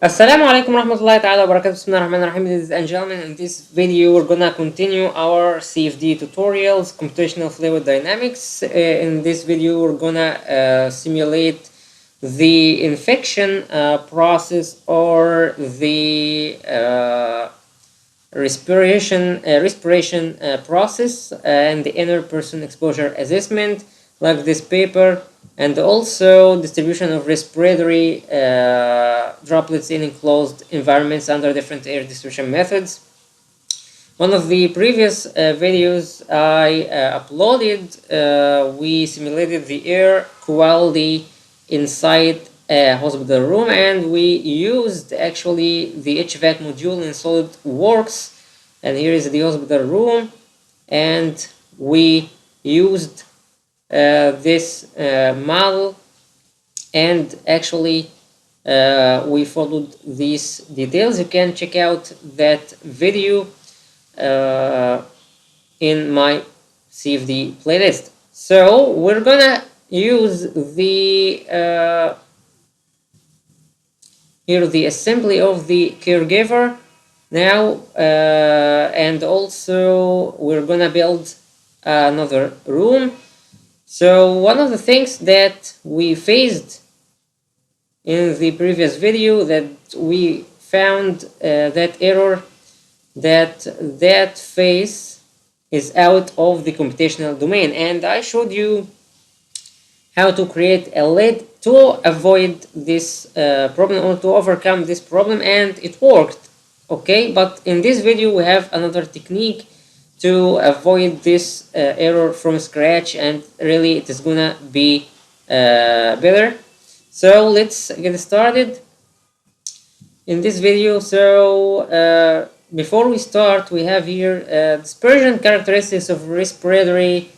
Assalamu alaikum warahmatullahi ta'ala wa barakatuh. Bismillahirrahmanirrahim. Ladies and gentlemen, in this video we're gonna continue our CFD tutorials, computational fluid dynamics. In this video we're gonna simulate the infection process or the respiration process and the inner person exposure assessment, like this paper, and also distribution of respiratory droplets in enclosed environments under different air distribution methods. One of the previous videos I uploaded, we simulated the air quality inside a hospital room, and we used actually the HVAC module in SOLIDWORKS, and here is the hospital room, and we used this model, and actually we followed these details. You can check out that video in my CFD playlist. So we're gonna use the here the assembly of the caregiver now, and also we're gonna build another room. So one of the things that we faced in the previous video, that we found that error, that phase is out of the computational domain, and I showed you how to create a lid to avoid this problem, or to overcome this problem, and it worked. Okay, but in this video we have another technique to avoid this error from scratch, and really it is gonna be better. So let's get started in this video. So before we start, we have here dispersion characteristics of respiratory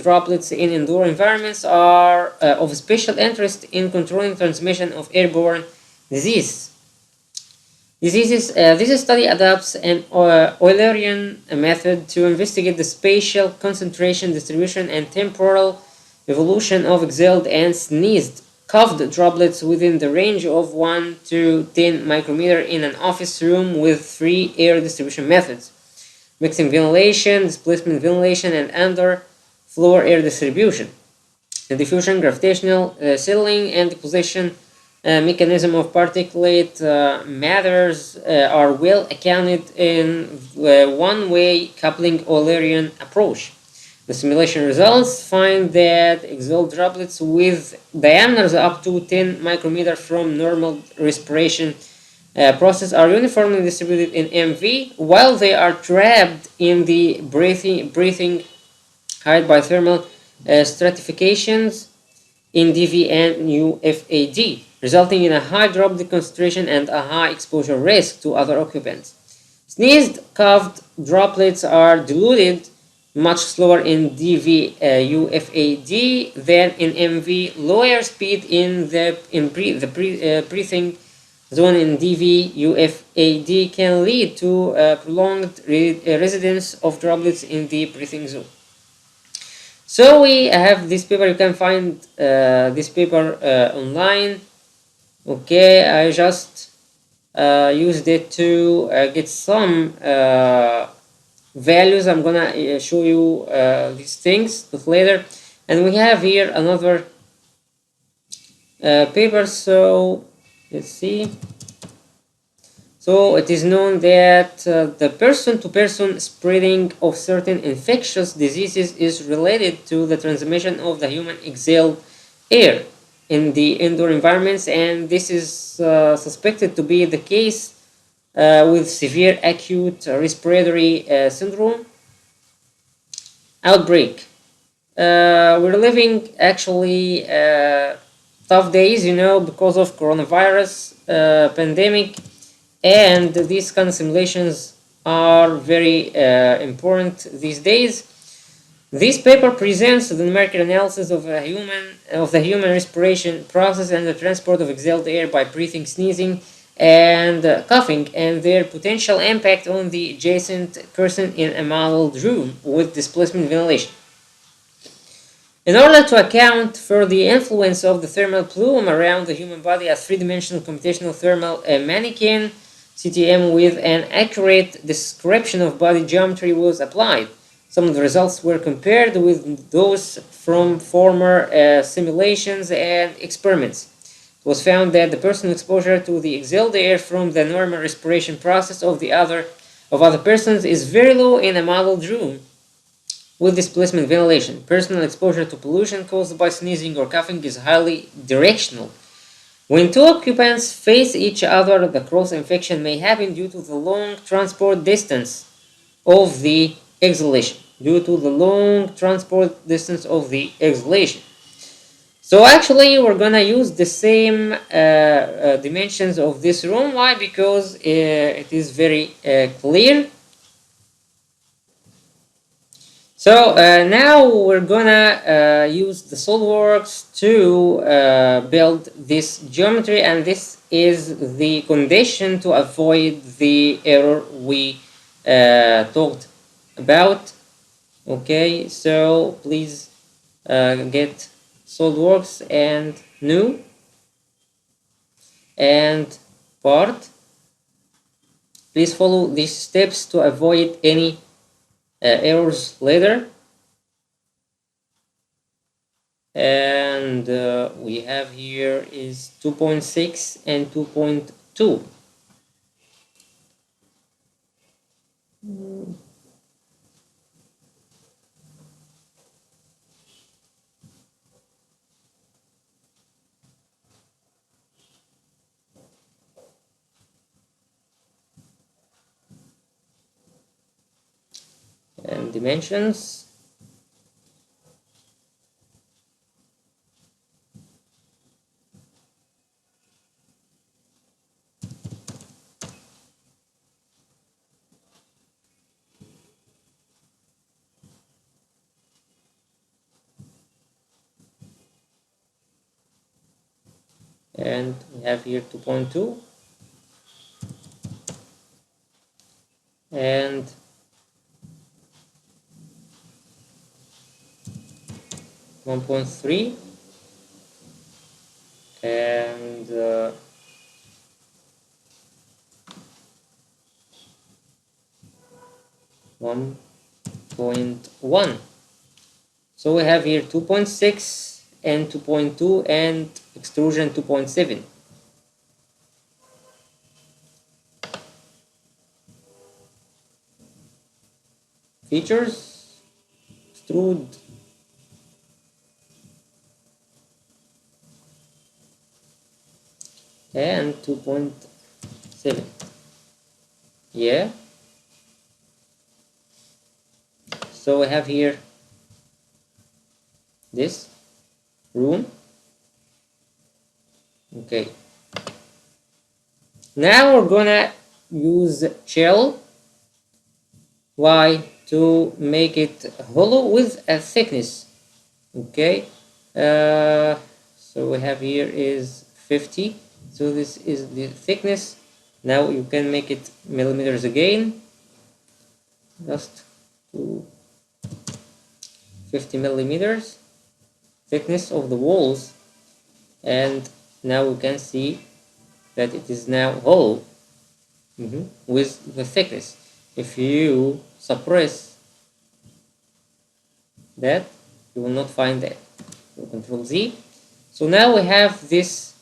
droplets in indoor environments are of special interest in controlling transmission of airborne diseases. This study adopts an Eulerian method to investigate the spatial concentration, distribution, and temporal evolution of exhaled and sneezed coughed droplets within the range of 1 to 10 micrometer in an office room with 3 air distribution methods: mixing ventilation, displacement ventilation, and under-floor air distribution. The diffusion, gravitational settling, and deposition mechanism of particulate matters are well accounted in one-way coupling Eulerian approach. The simulation results find that exhaled droplets with diameters up to 10 micrometer from normal respiration process are uniformly distributed in MV, while they are trapped in the breathing height by thermal stratifications in DV and UFAD, resulting in a high droplet concentration and a high exposure risk to other occupants. Sneezed coughed droplets are diluted much slower in DV UFAD than in MV. Lower speed in the breathing zone in DV UFAD can lead to prolonged residence of droplets in the breathing zone. So we have this paper. You can find this paper online. Okay, I just used it to get some values. I'm gonna show you these things later. And we have here another paper. So let's see. So it is known that the person-to-person spreading of certain infectious diseases is related to the transmission of the human exhaled air in the indoor environments, and this is suspected to be the case with severe acute respiratory syndrome outbreak. We're living actually tough days, because of coronavirus pandemic, and these kind of simulations are very important these days. This paper presents the numerical analysis of the human respiration process and the transport of exhaled air by breathing, sneezing, and coughing, and their potential impact on the adjacent person in a modeled room with displacement ventilation. In order to account for the influence of the thermal plume around the human body, a three-dimensional computational thermal mannequin CTM with an accurate description of body geometry was applied. Some of the results were compared with those from former simulations and experiments. It was found that the personal exposure to the exhaled air from the normal respiration process of other persons is very low in a modeled room with displacement ventilation. Personal exposure to pollution caused by sneezing or coughing is highly directional. When two occupants face each other, the cross-infection may happen due to the long transport distance of the exhalation. So actually, we're gonna use the same dimensions of this room. Why? Because it is very clear. So now we're gonna use the SOLIDWORKS to build this geometry, and this is the condition to avoid the error we talked about. Okay, so please get SOLIDWORKS and new and part. Please follow these steps to avoid any errors later. And we have here is 2.6 and 2.2. And dimensions. And we have here 2.2 and 1.3 and 1.1. So we have here 2.6 and 2.2 and extrusion 2.7. Features, extrude, and 2.7. Yeah. So we have here this room. Okay. Now we're gonna use shell. Why? To make it hollow with a thickness. Okay. So we have here is 50. So this is the thickness. Now you can make it millimeters again. Just to 50 millimeters thickness of the walls, and now we can see that it is now hollow with the thickness. If you suppress that, you will not find that. So Control Z. So now we have this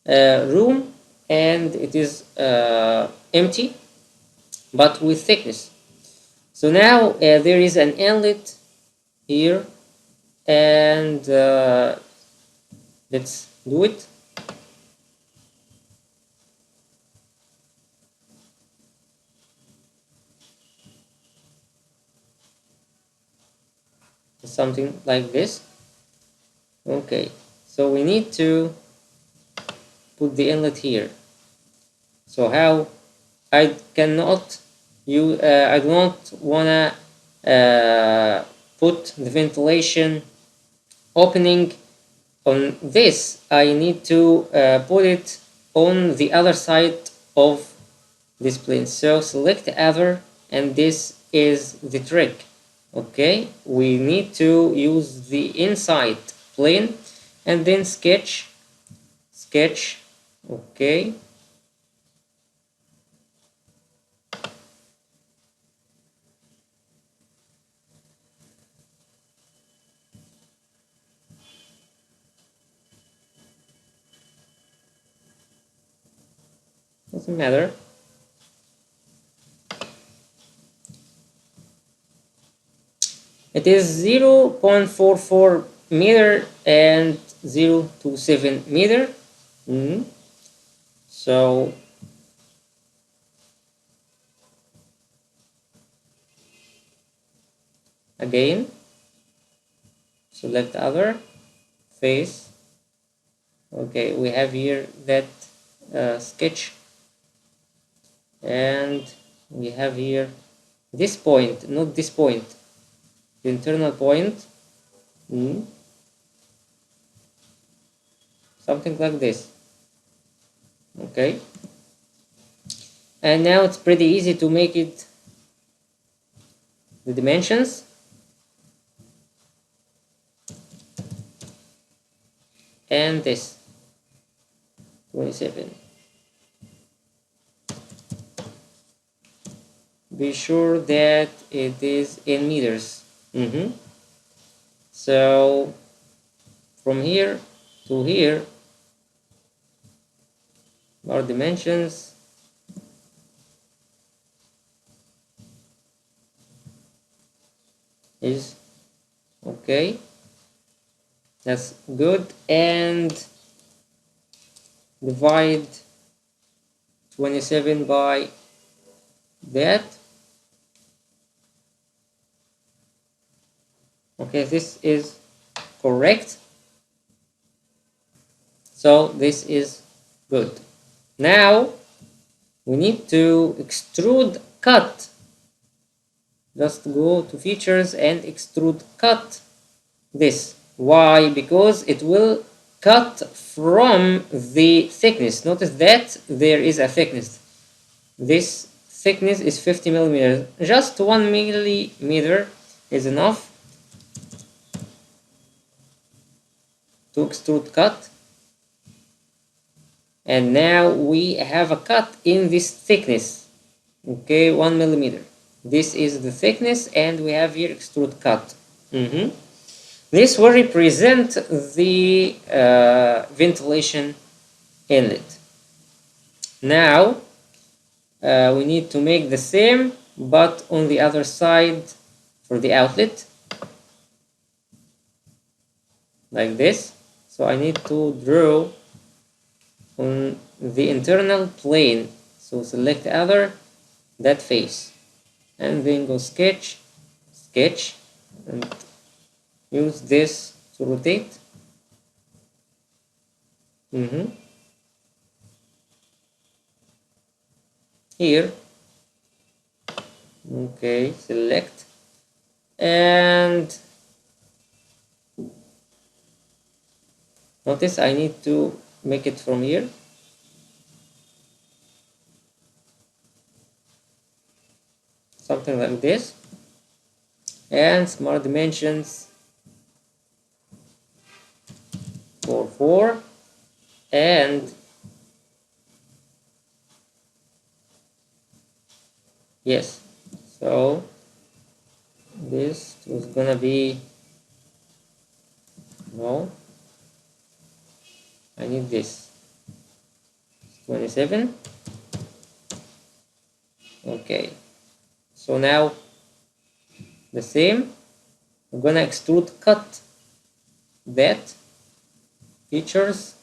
room, and it is empty but with thickness. So now there is an inlet here, and let's do it. Something like this. Okay, so we need to put the inlet here. So how? I cannot I do not wanna put the ventilation opening on this. I need to put it on the other side of this plane. So select other, and this is the trick. Okay, we need to use the inside plane and then sketch. Okay, doesn't matter. It is 0.44 meter and 0.27 meter. So again, select other face. Okay, we have here that sketch, and we have here this point, not this point, the internal point. Something like this. Okay, and now it's pretty easy to make it the dimensions. And this 27. Be sure that it is in meters. So from here to here, our dimensions is okay. That's good. And divide 27 by that. Okay, this is correct. So this is good. Now we need to extrude cut. Just go to features and extrude cut this. Why? Because it will cut from the thickness. Notice that there is a thickness. This thickness is 50 millimeters. Just 1 millimeter is enough to extrude cut. And now we have a cut in this thickness. Okay, 1 millimeter. This is the thickness, and we have here extrude cut. This will represent the ventilation inlet. Now we need to make the same, but on the other side for the outlet, like this. So I need to draw on the internal plane. So select other, that face, and then go sketch, and use this to rotate. Here, okay, select, and notice I need to make it from here. Something like this. And smart dimensions for 4, and yes, so this was gonna be, no, I need this 27. Okay, so now the same, we're gonna extrude cut that features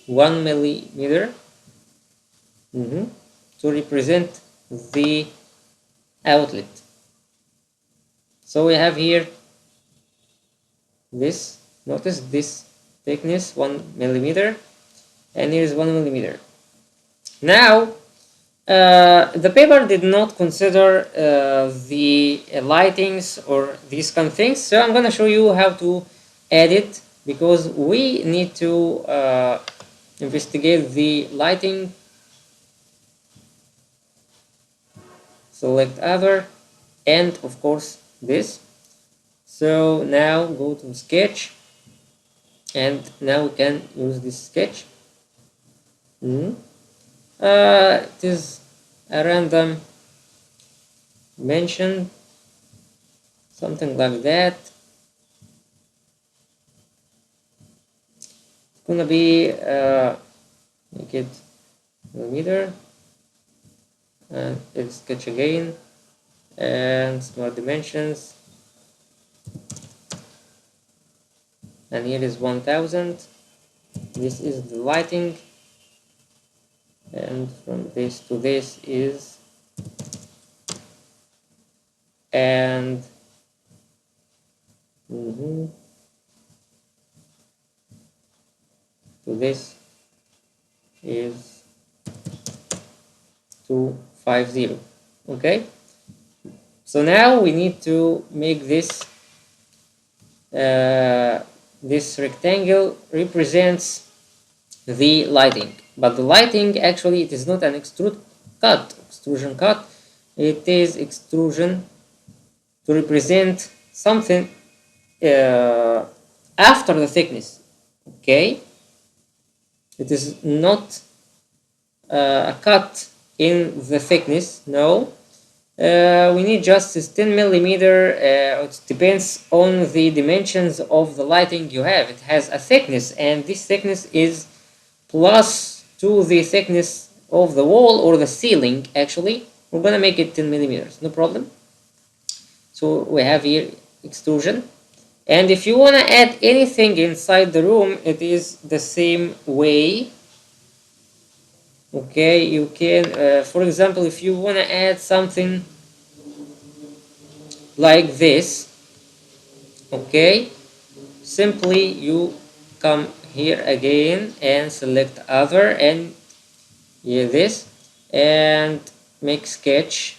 1 millimeter to represent the outlet. So we have here this, notice this thickness 1 millimeter, and here is 1 millimeter. Now the paper did not consider the lightings or these kind of things, so I'm gonna show you how to add it, because we need to investigate the lighting select other, and of course this. So now go to sketch, and now we can use this sketch. It is a random mention, something like that. It's gonna be make it millimeter, and it's sketch again, and smart dimensions, and here is 1000. This is the lighting, and from this to this is, and to this is 250. Okay, so now we need to make this this rectangle represents the lighting, but the lighting actually it is not an extrusion cut, it is extrusion to represent something after the thickness. Okay, it is not a cut in the thickness, no. We need just 10 millimeter. It depends on the dimensions of the lighting you have. It has a thickness, and this thickness is plus to the thickness of the wall or the ceiling. Actually, we're gonna make it 10 millimeters, no problem. So we have here extrusion, and if you want to add anything inside the room, it is the same way. Okay, you can, for example, if you want to add something like this, okay, simply you come here again and select other, and this, and make sketch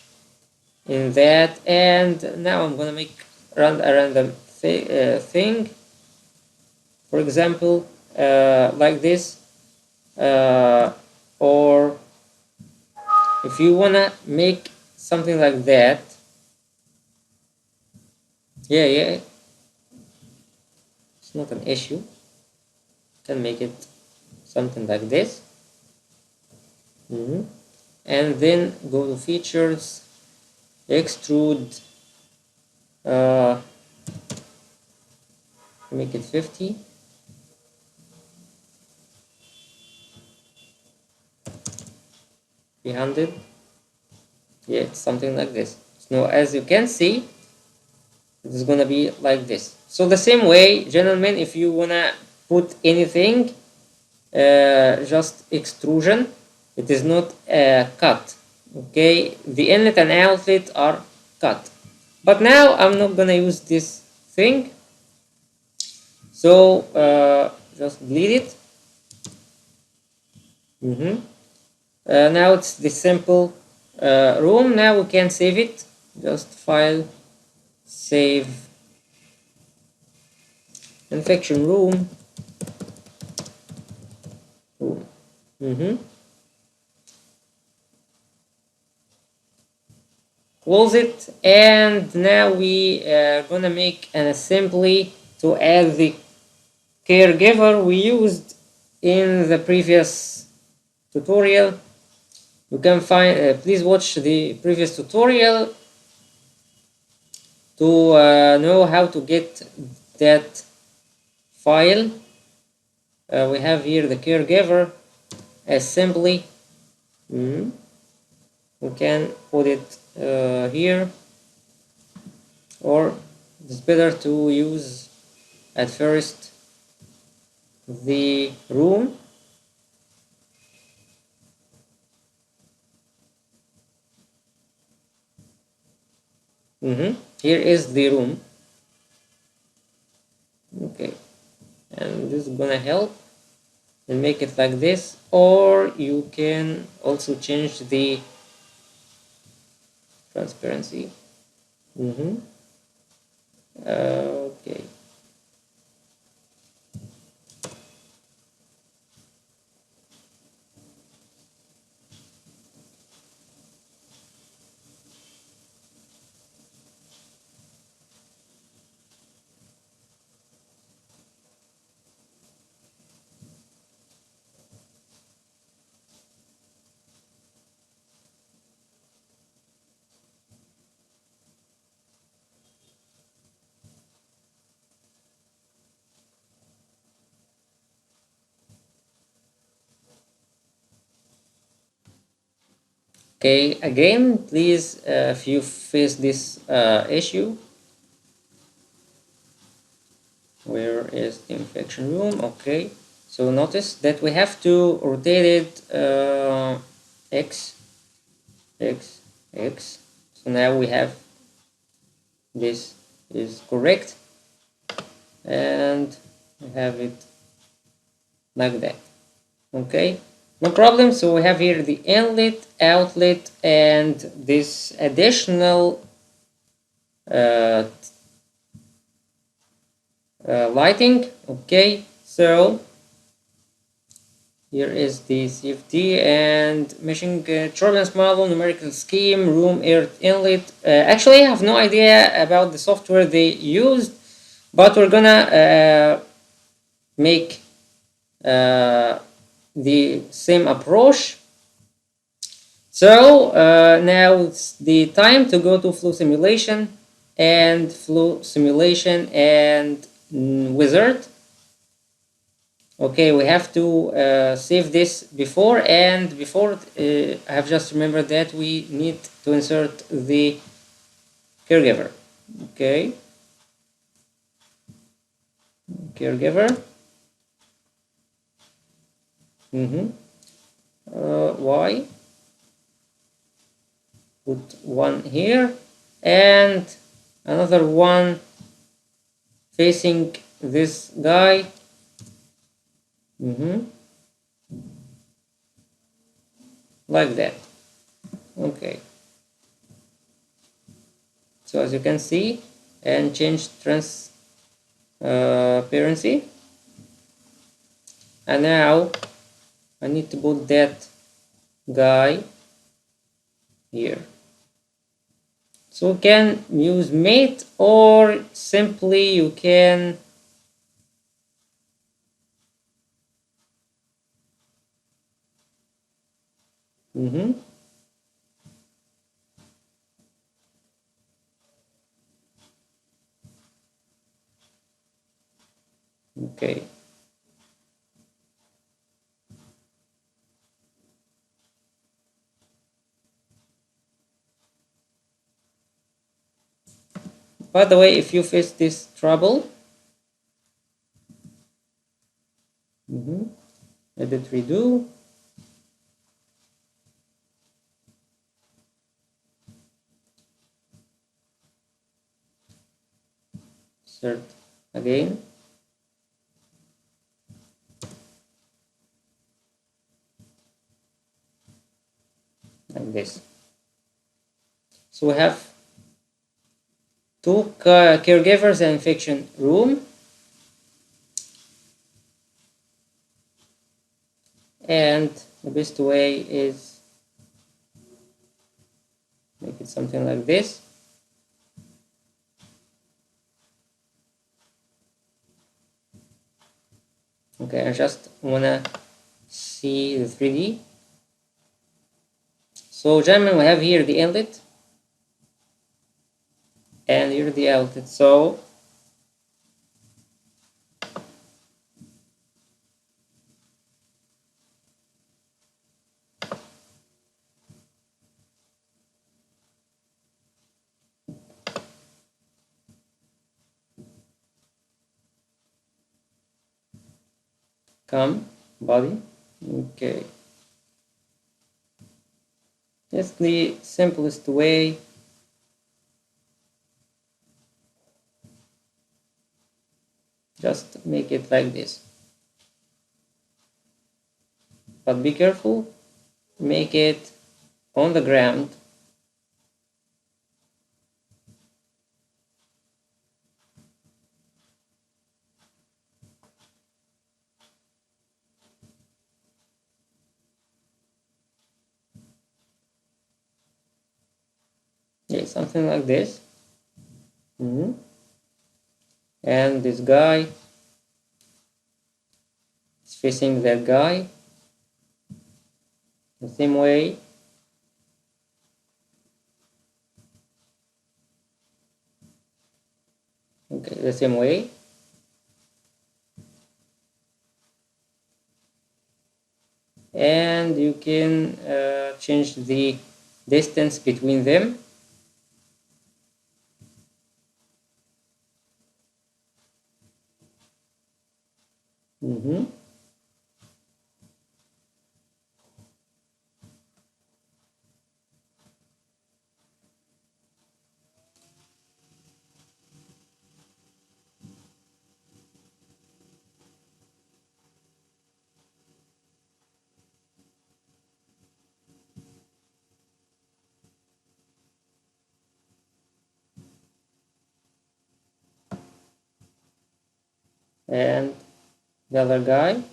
in that, and now I'm gonna make a random thing, for example, like this, or if you wanna make something like that, yeah, it's not an issue. You can make it something like this, and then go to features, extrude, make it 50, yeah, it's something like this. So as you can see, it is gonna be like this. So the same way, gentlemen, if you wanna put anything, just extrusion, it is not cut. Okay, the inlet and outlet are cut, but now I'm not gonna use this thing, so just delete it. Now it's the simple room. Now we can save it. Just file, save, infection room. Close it, and now we are gonna make an assembly to add the caregiver we used in the previous tutorial. You can find, please watch the previous tutorial to know how to get that file. We have here the caregiver assembly. We can put it here, or it's better to use at first the room. Here is the room. Okay, and this is gonna help, and make it like this, or you can also change the transparency. Okay, Okay, again, please, if you face this issue, where is the infection room? Okay, so notice that we have to rotate it x, x, x. So now we have this is correct, and we have it like that. Okay, no problem. So we have here the inlet, outlet, and this additional lighting. Okay, so here is the CFD and meshing turbulence model, numerical scheme, room air inlet. Actually, I have no idea about the software they used, but we're gonna make the same approach. So now it's the time to go to flow simulation and wizard. Okay, we have to save this before, and before I have just remembered that we need to insert the caregiver. Okay, caregiver. Why? Put one here and another one facing this guy. Like that. Okay, so as you can see, and change transparency, and now I need to put that guy here. So you can use mate, or simply you can okay. By the way, if you face this trouble, edit redo, insert again, like this. So we have two caregivers and infection room, and the best way is make it something like this. Okay, I just wanna see the 3D. So gentlemen, we have here the inlet and here the outlet. So come body. Okay, that's the simplest way. Just make it like this, but be careful, make it on the ground. Yeah, something like this. And this guy is facing that guy the same way. Okay, the same way. And you can change the distance between them. And the other guy.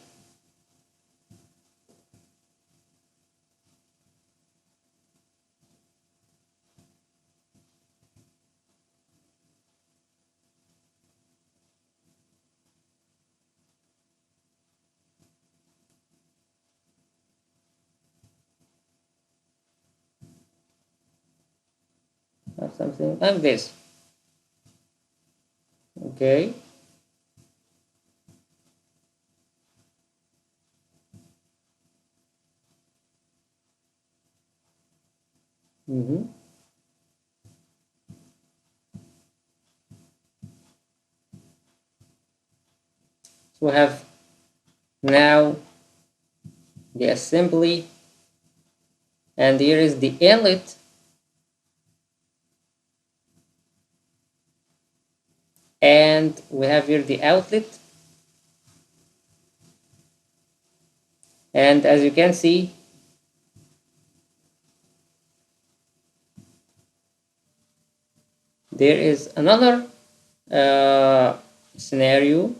Or something like this. Okay. So we have now the assembly, and here is the inlet, and we have here the outlet. And as you can see, there is another scenario.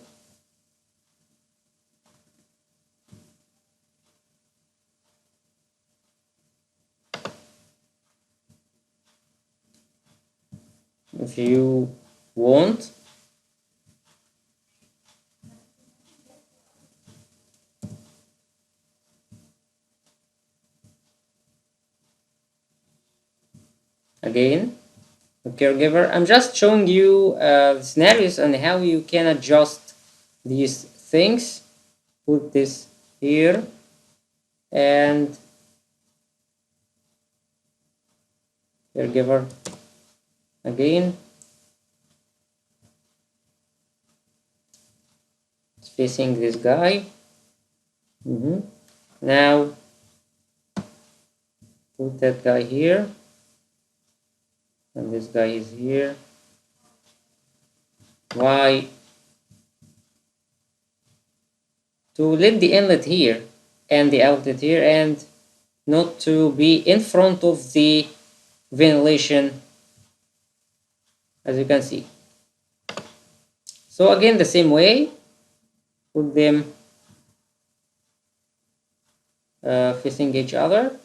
If you want, again, the caregiver. I'm just showing you the scenarios and how you can adjust these things. Put this here and caregiver again. It's facing this guy. Now put that guy here, and this guy is here. Why? To let the inlet here and the outlet here, and not to be in front of the ventilation, as you can see. So again, the same way, put them facing each other.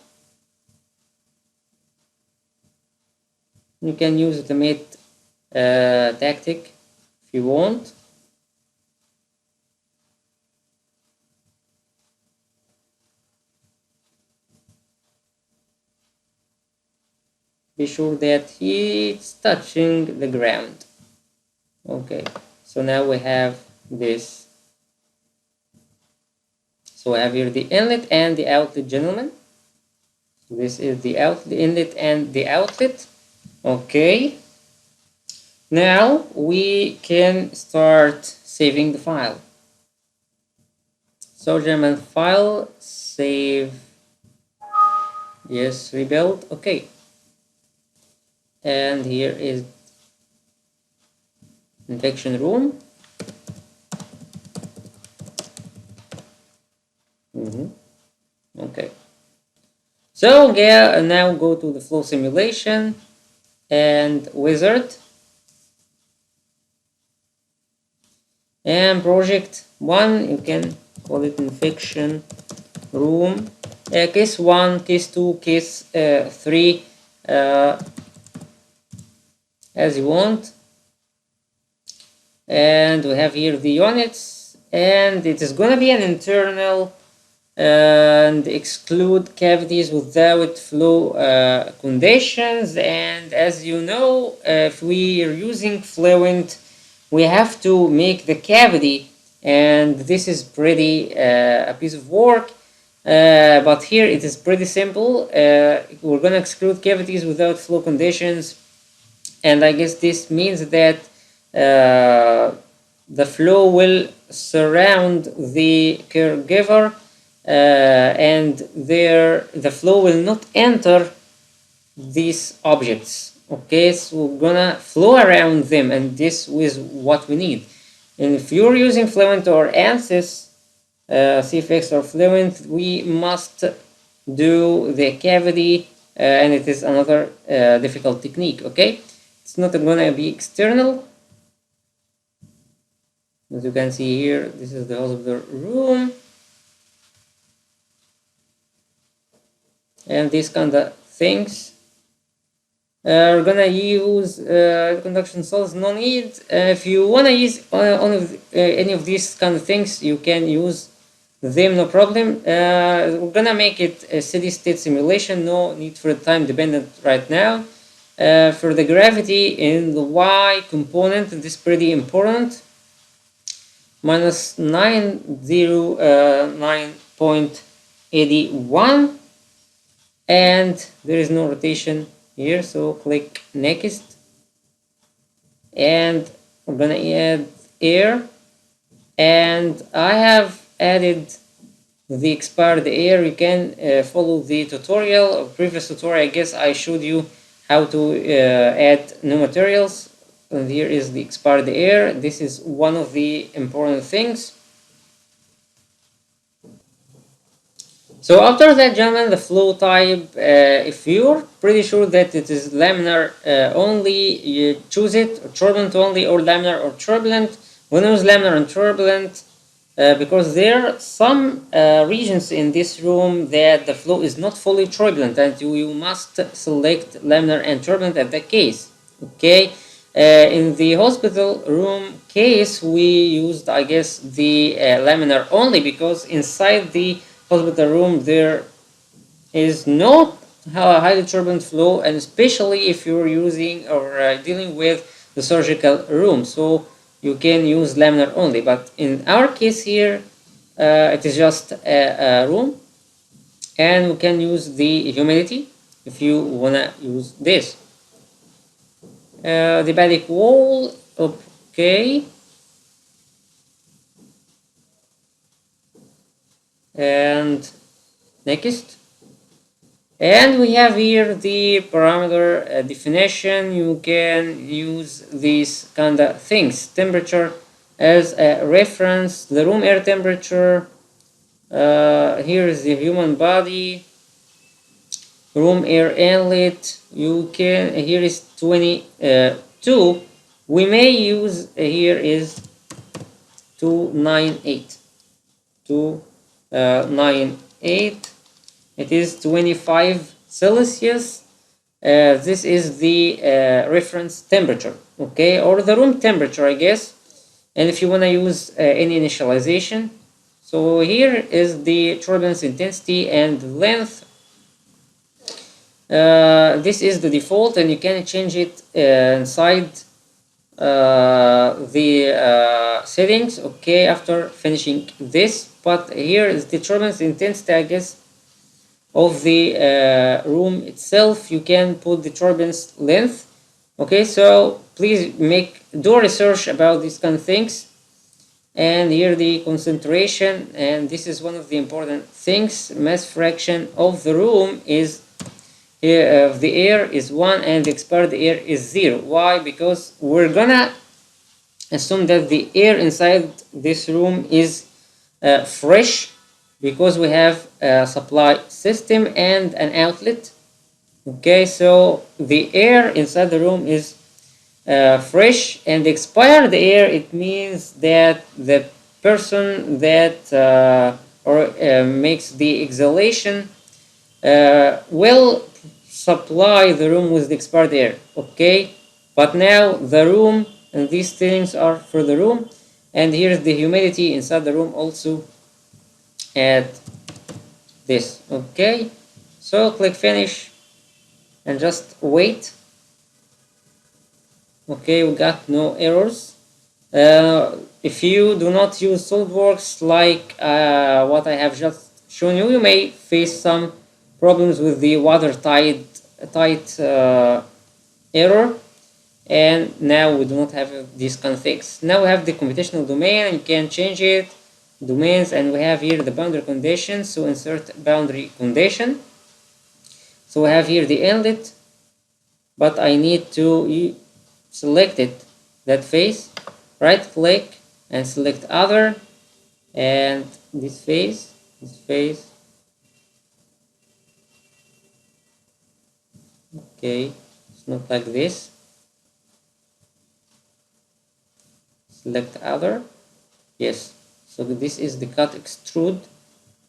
You can use the mate tactic if you want. Be sure that it's touching the ground. Okay, so now we have this. So I have here the inlet and the outlet, gentlemen. So this is the inlet and the outlet. Okay. Now we can start saving the file. So gentlemen, file, save, yes, rebuild. Okay. And here is infection room. Okay. So yeah, now go to the flow simulation and wizard. And project 1, you can call it infection room. Case 1, case 2, case 3, as you want. And we have here the units, and it is going to be an internal and exclude cavities without flow conditions. And as you know, if we are using Fluent, we have to make the cavity, and this is pretty a piece of work. but here it is pretty simple. We're gonna exclude cavities without flow conditions, and I guess this means that the flow will surround the caregiver, and the flow will not enter these objects. Okay, so we're gonna flow around them, and this is what we need. And if you're using Fluent or ANSYS, CFX or Fluent, we must do the cavity, and it is another difficult technique. Okay, it's not gonna be external. As you can see here, this is the hospital room, and these kind of things. We're gonna use conduction salts, no need. If you wanna use any of these kind of things, you can use them, no problem. We're gonna make it a steady state simulation, no need for time dependent right now. For the gravity in the Y component, this is pretty important. Minus 909.81, and there is no rotation here, so click next, and I'm gonna add air, and I have added the expired air. You can follow the tutorial or previous tutorial. I guess I showed you how to add new materials, and here is the expired air. This is one of the important things. So after that, gentlemen, the flow type, if you're pretty sure that it is laminar only, you choose it, or turbulent only, or laminar or turbulent. When I use laminar and turbulent, because there are some regions in this room that the flow is not fully turbulent, and you must select laminar and turbulent at that case. Okay, in the hospital room case, we used, I guess, the laminar only, because inside the hospital room there is no highly turbulent flow, and especially if you're using or dealing with the surgical room, so you can use laminar only. But in our case here, it is just a room, and we can use the humidity if you wanna use this. The basic wall, okay, and next, and we have here the parameter definition. You can use these kind of things. Temperature as a reference, the room air temperature, here is the human body, room air inlet. You can, here is 22. We may use here is 298. 298. It is 25 Celsius. This is the reference temperature, okay, or the room temperature, I guess. And if you want to use any initialization, so here is the turbulence intensity and length. This is the default, and you can change it inside the settings, okay, after finishing this. But here is the turbulence intensity, I guess, of the room itself. You can put the turbulence length, okay, so please do research about these kind of things. And here the concentration, and this is one of the important things. Mass fraction of the room is of the air is 1, and the expired air is 0. Why? Because we're gonna assume that the air inside this room is fresh, because we have a supply system and an outlet. Okay, so the air inside the room is fresh, and the expired air, it means that the person that makes the exhalation will supply the room with the expired air. Okay, but now the room, and these things are for the room, and here's the humidity inside the room also at this. Okay, so click finish and just wait. Okay, we got no errors. If you do not use SOLIDWORKS like what I have just shown you, you may face some problems with the watertight error, and now we do not have this config. Now we have the computational domain, and you can change it, domains, and we have here the boundary conditions. So insert boundary condition. So we have here the inlet, but I need to select it, that face, right click and select other, and this face, okay, it's not like this, select other, yes, so this is the cut extrude,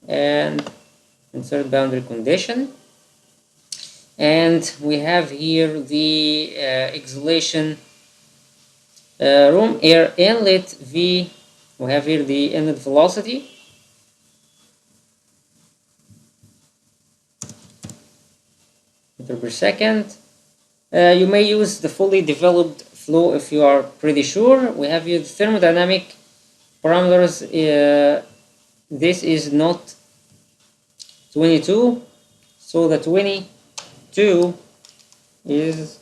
and insert boundary condition, and we have here the exhalation room air inlet V. We have here the inlet velocity, meter per second. You may use the fully developed flow if you are pretty sure. We have here the thermodynamic parameters. This is not 22, so the 22 is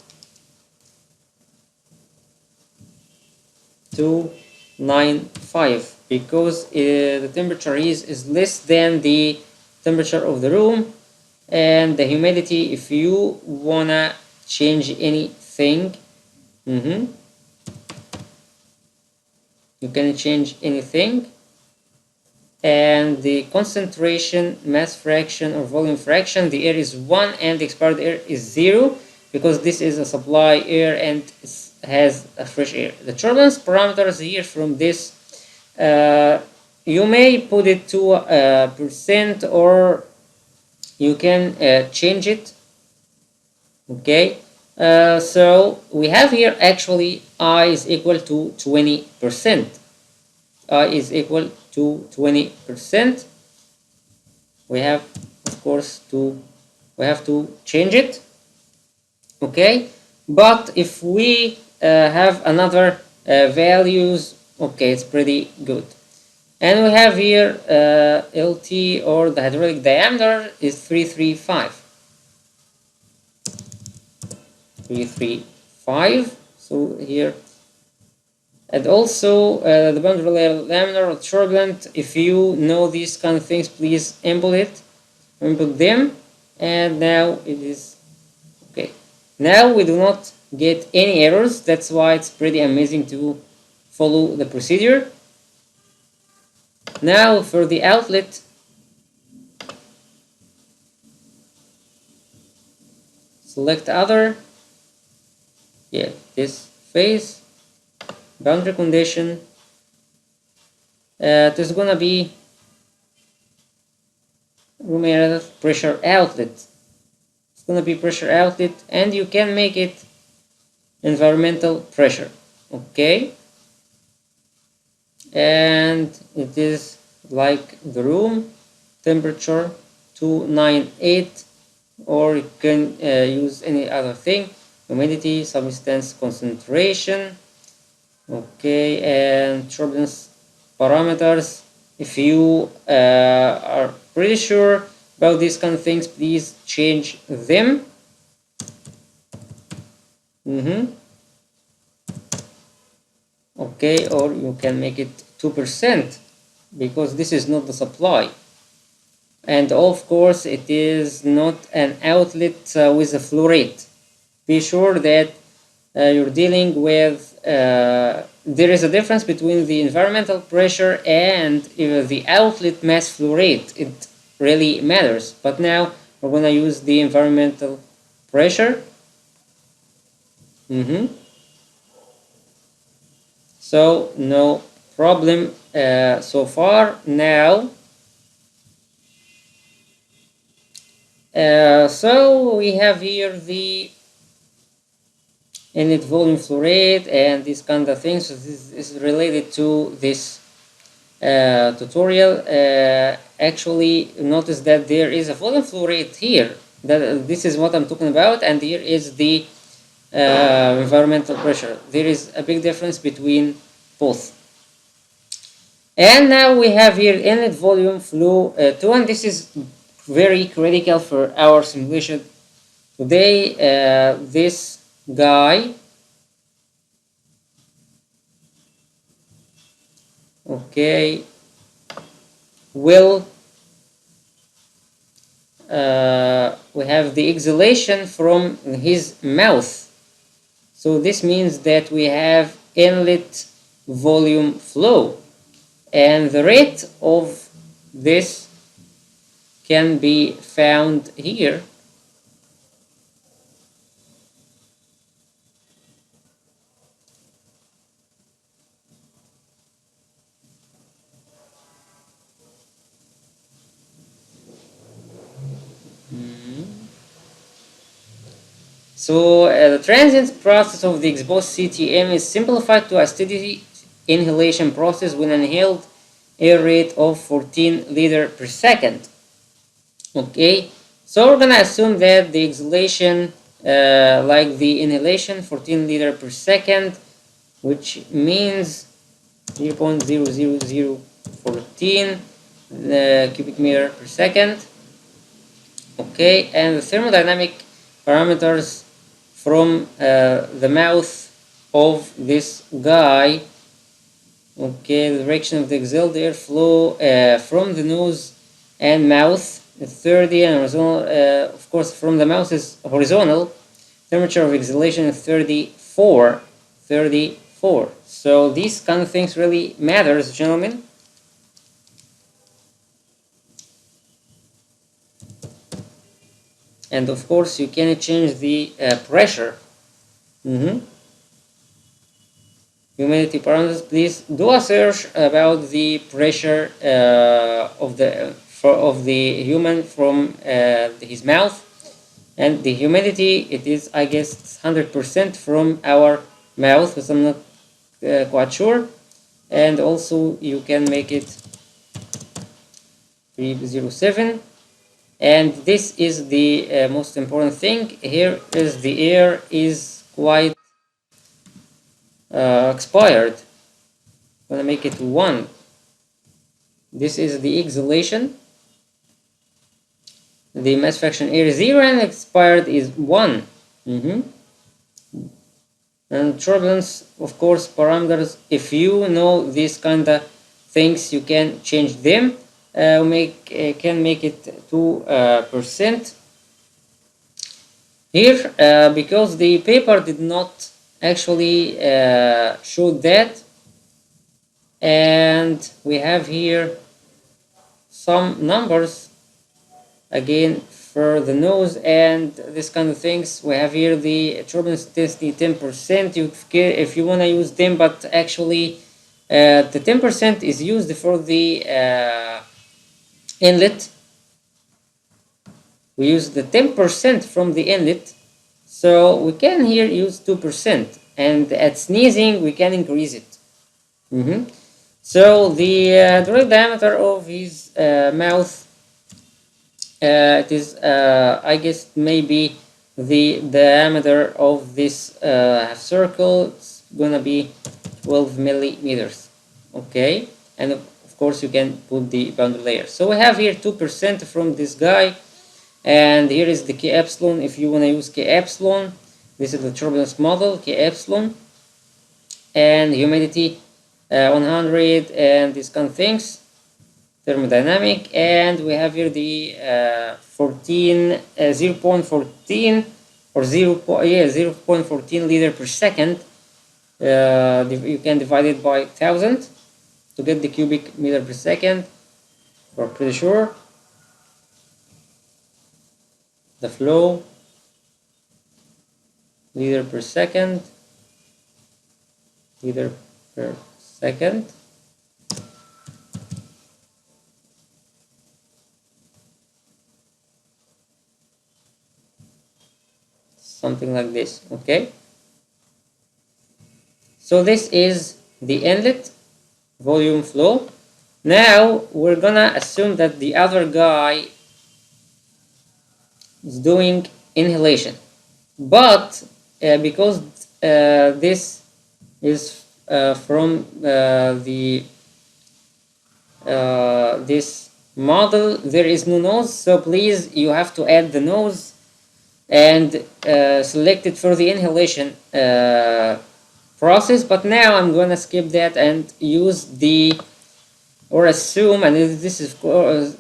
295 because the temperature is less than the temperature of the room, and the humidity, if you wanna change anything, you can change anything, and the concentration, mass fraction or volume fraction, the air is 1 and the expired air is 0 because this is a supply air and has a fresh air. The turbulence parameters here from this, you may put it to percent, or you can change it. Okay, so we have here actually I is equal to 20%. I is equal to 20%. We have, of course, we have to change it. Okay, but if we have another values, okay, it's pretty good. And we have here LT, or the hydraulic diameter, is 335. 335. So here, and also the boundary diameter of turbulent. If you know these kind of things, please input them. And now it is okay. Now we do not get any errors. That's why it's pretty amazing to follow the procedure. Now for the outlet, select other, yeah, this phase, boundary condition, there's gonna be room air pressure outlet. It's gonna be pressure outlet, and you can make it environmental pressure. Okay, and it is like the room temperature 298, or you can use any other thing, humidity, substance concentration. Okay, and turbulence parameters. If you are pretty sure about these kind of things, please change them. Okay, or you can make it 2% because this is not the supply, and of course it is not an outlet with a flow rate. Be sure that you're dealing with there is a difference between the environmental pressure and the outlet mass flow rate. It really matters, but now we're going to use the environmental pressure. So no problem so far. Now so we have here the inlet volume flow rate and these kind of things. So this is related to this tutorial. Actually, notice that there is a volume flow rate here. This is what I'm talking about, and here is the environmental pressure. There is a big difference between both. And now we have here inlet volume flow 2, and this is very critical for our simulation today. This guy, okay, will we have the exhalation from his mouth. So this means that we have inlet volume flow, and the rate of this can be found here. So the transient process of the exposed CTM is simplified to a steady inhalation process with an inhaled air rate of 14 liter per second. Okay, so we're gonna assume that the exhalation, like the inhalation, 14 liter per second, which means 0.00014 cubic meter per second. Okay, and the thermodynamic parameters from the mouth of this guy. Okay, the direction of the exhaled airflow from the nose and mouth is 30, and horizontal, of course, from the mouth is horizontal. Temperature of exhalation is 34. So these kind of things really matters, gentlemen. And of course, you can change the pressure. Humidity parameters. Please do a search about the pressure of the human from his mouth, and the humidity. It is, I guess, 100% from our mouth, but I'm not quite sure. And also, you can make it 307. And this is the most important thing. Here is the air is quite expired. I'm gonna make it 1. This is the exhalation. The mass fraction air is 0 and expired is 1. And turbulence, of course, parameters. If you know these kind of things, you can change them. Can make it 2%. Here, because the paper did not actually show that, and we have here some numbers again for the nose and this kind of things. We have here the turbulence intensity 10%. If you want to use them, but actually the 10% is used for the inlet. We use the 10% from the inlet, so we can here use 2%, and at sneezing we can increase it. So the direct diameter of his mouth, it is I guess maybe the diameter of this half circle. It's gonna be 12 millimeters. Okay, and of course you can put the boundary layer. So we have here 2% from this guy, and here is the K epsilon. If you want to use K epsilon, this is the turbulence model, K epsilon, and humidity 100, and these kind of things, thermodynamic. And we have here the 0.14 or 0.14 liter per second. You can divide it by 1000 to get the cubic meter per second. We're pretty sure. The flow, liter per second, liter per second. Something like this. Okay, so this is the inlet volume flow. Now we're gonna assume that the other guy is doing inhalation, but because this is from the this model there is no nose, so please you have to add the nose and select it for the inhalation process. But now I'm gonna skip that and use the, or assume, and this is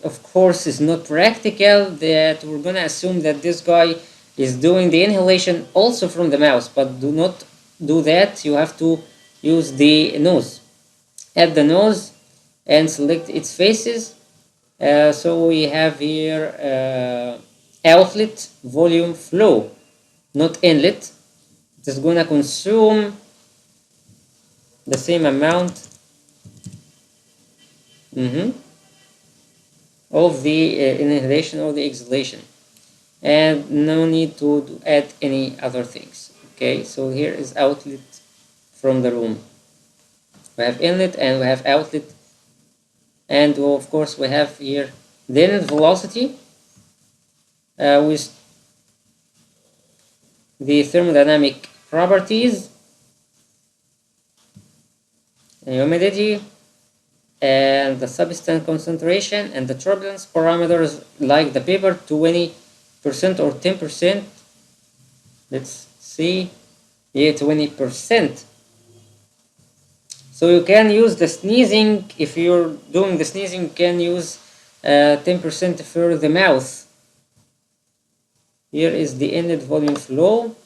of course is not practical, that we're gonna assume that this guy is doing the inhalation also from the mouth, but do not do that. You have to use the nose. Add the nose and select its faces. So we have here outlet volume flow, not inlet. It is gonna consume the same amount of the inhalation or the exhalation, and no need to add any other things. Okay, so here is outlet from the room. We have inlet and we have outlet, and of course we have here the inlet velocity with the thermodynamic properties, humidity, and the substance concentration, and the turbulence parameters like the paper, 20% or 10%. Let's see, yeah, 20%. So you can use the sneezing. If you're doing the sneezing, you can use 10% for the mouth. Here is the inlet volume flow.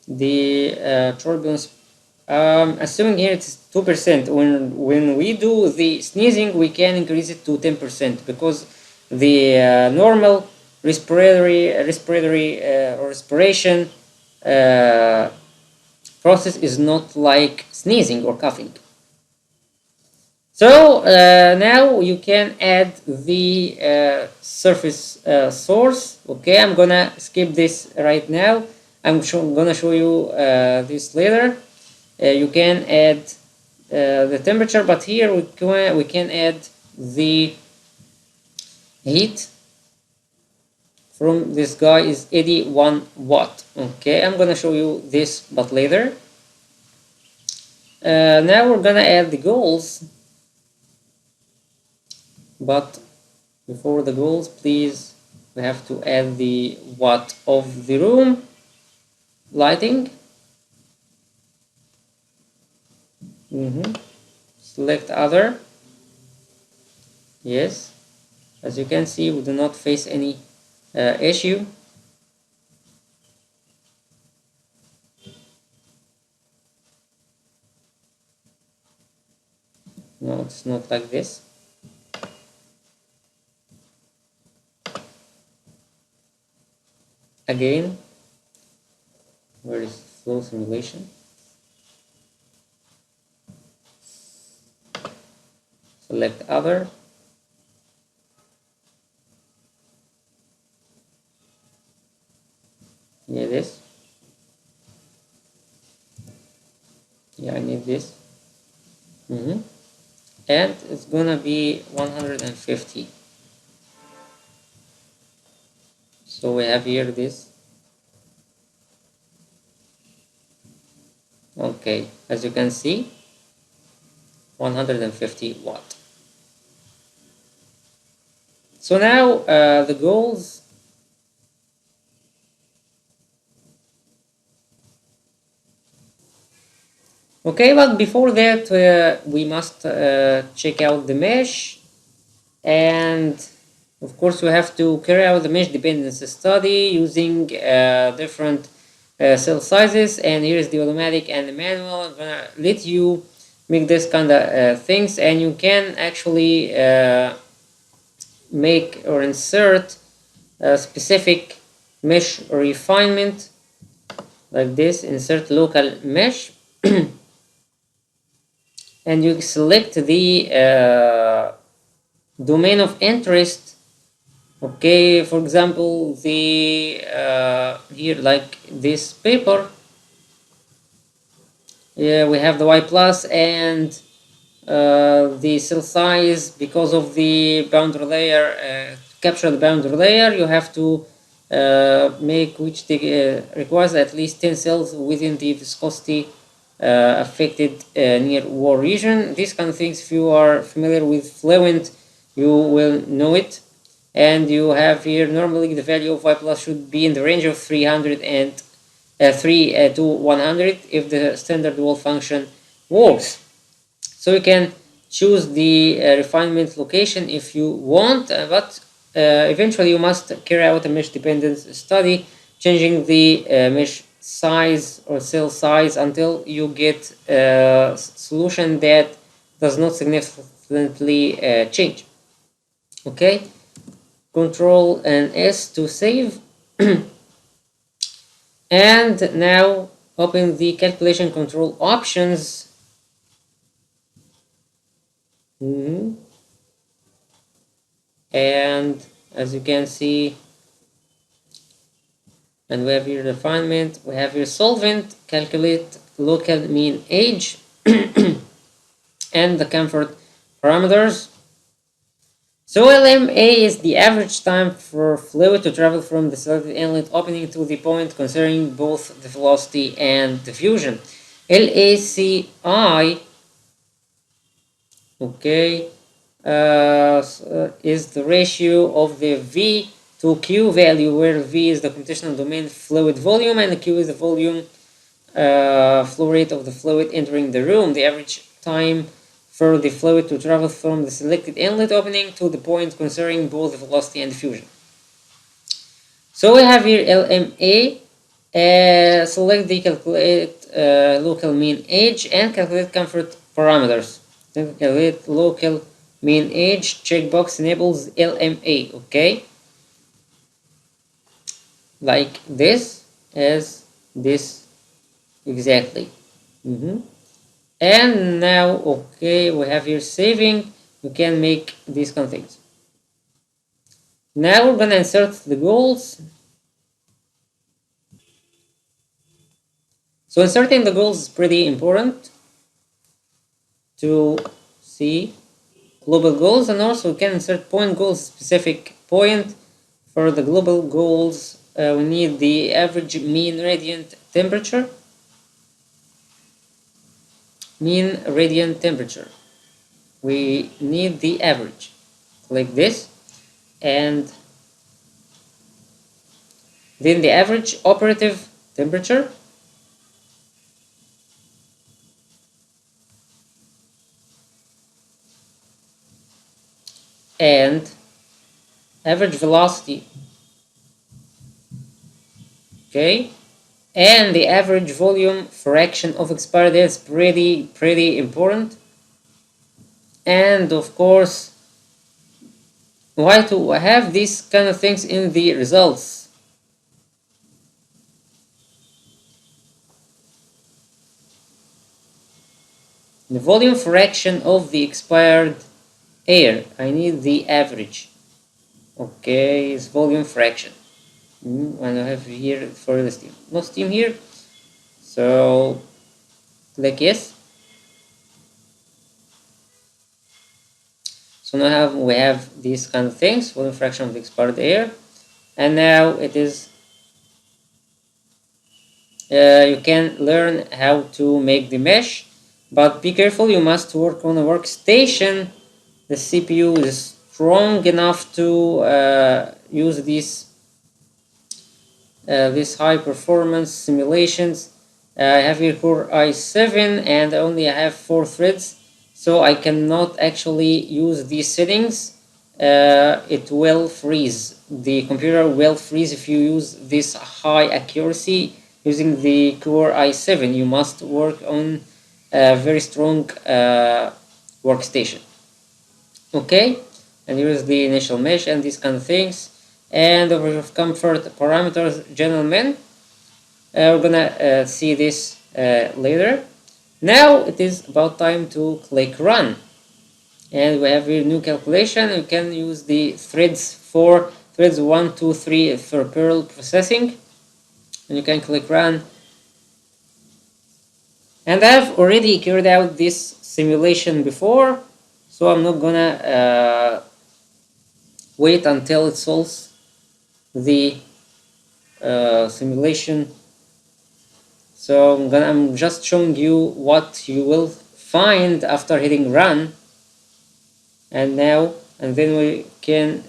The turbulence, assuming here it's 2%. When we do the sneezing, we can increase it to 10% because the normal respiration process is not like sneezing or coughing. So now you can add the surface source. Okay, I'm gonna skip this right now. I'm gonna show you this later. You can add the temperature, but here we can add the heat from this guy is 81 watt. Okay, I'm gonna show you this but later. Now we're gonna add the goals, but before the goals, please, we have to add the watt of the room lighting. Select other. Yes, as you can see, we do not face any issue. No, it's not like this. Again, where is flow simulation? Select other. Yeah, this. Yeah, I need this. And it's gonna be 150. So we have here this. Okay, as you can see, 150 watt. So now the goals. Okay, but before that we must check out the mesh, and of course we have to carry out the mesh dependency study using different cell sizes, and here is the automatic and the manual. I'm gonna let you make this kind of things, and you can actually make or insert a specific mesh refinement like this. Insert local mesh and you select the domain of interest. Okay, for example, the here, like this paper, yeah, we have the Y plus and the cell size. Because of the boundary layer, capture the boundary layer, you have to make which requires at least 10 cells within the viscosity affected near war region. These kind of things, if you are familiar with Fluent, you will know it. And you have here normally the value of Y plus should be in the range of 300 and 3 to 100 if the standard wall function works. So you can choose the refinement location if you want, but eventually you must carry out a mesh dependence study, changing the mesh size or cell size until you get a solution that does not significantly change. Okay, Control and S to save. And now open the calculation control options. And as you can see, and we have here refinement, we have here solvent, calculate local mean age, and the comfort parameters. So LMA is the average time for fluid to travel from the selected inlet opening to the point, considering both the velocity and diffusion. LACI, okay, is the ratio of the V to Q value, where V is the computational domain fluid volume and Q is the volume flow rate of the fluid entering the room. The average time for the fluid to travel from the selected inlet opening to the point, considering both the velocity and diffusion. So we have here LMA. Select the calculate local mean age and calculate comfort parameters. Then calculate local mean age checkbox enables LMA. Okay, like this, as this exactly. And now, okay, we have here saving. We can make these kind of things. Now we're gonna insert the goals. So inserting the goals is pretty important to see global goals, and also we can insert point goals, specific point. For the global goals, we need the average mean radiant temperature. Mean radiant temperature. We need the average. Click this, and then the average operative temperature. And average velocity. Okay, and the average volume fraction of expired air is pretty important. And of course, why to have these kind of things in the results? The volume fraction of the expired air, I need the average. Okay, it's volume fraction. And I have here for the steam, no steam here, so click yes. So now we have these kind of things, volume fraction of the expired air, and now it is you can learn how to make the mesh, but be careful, you must work on a workstation. The CPU is strong enough to use these high performance simulations. I have here Core i7 and only I have 4 threads, so I cannot actually use these settings. It will freeze. The computer will freeze if you use this high accuracy using the Core i7. You must work on a very strong workstation. Okay, and here is the initial mesh and these kind of things. And over of comfort parameters, gentlemen, we're gonna see this later. Now it is about time to click run, and we have here new calculation. You can use the threads for threads 1, 2, 3 for parallel processing, and you can click run. And I've already carried out this simulation before, so I'm not gonna wait until it solves the simulation So I'm just showing you what you will find after hitting run. And then we can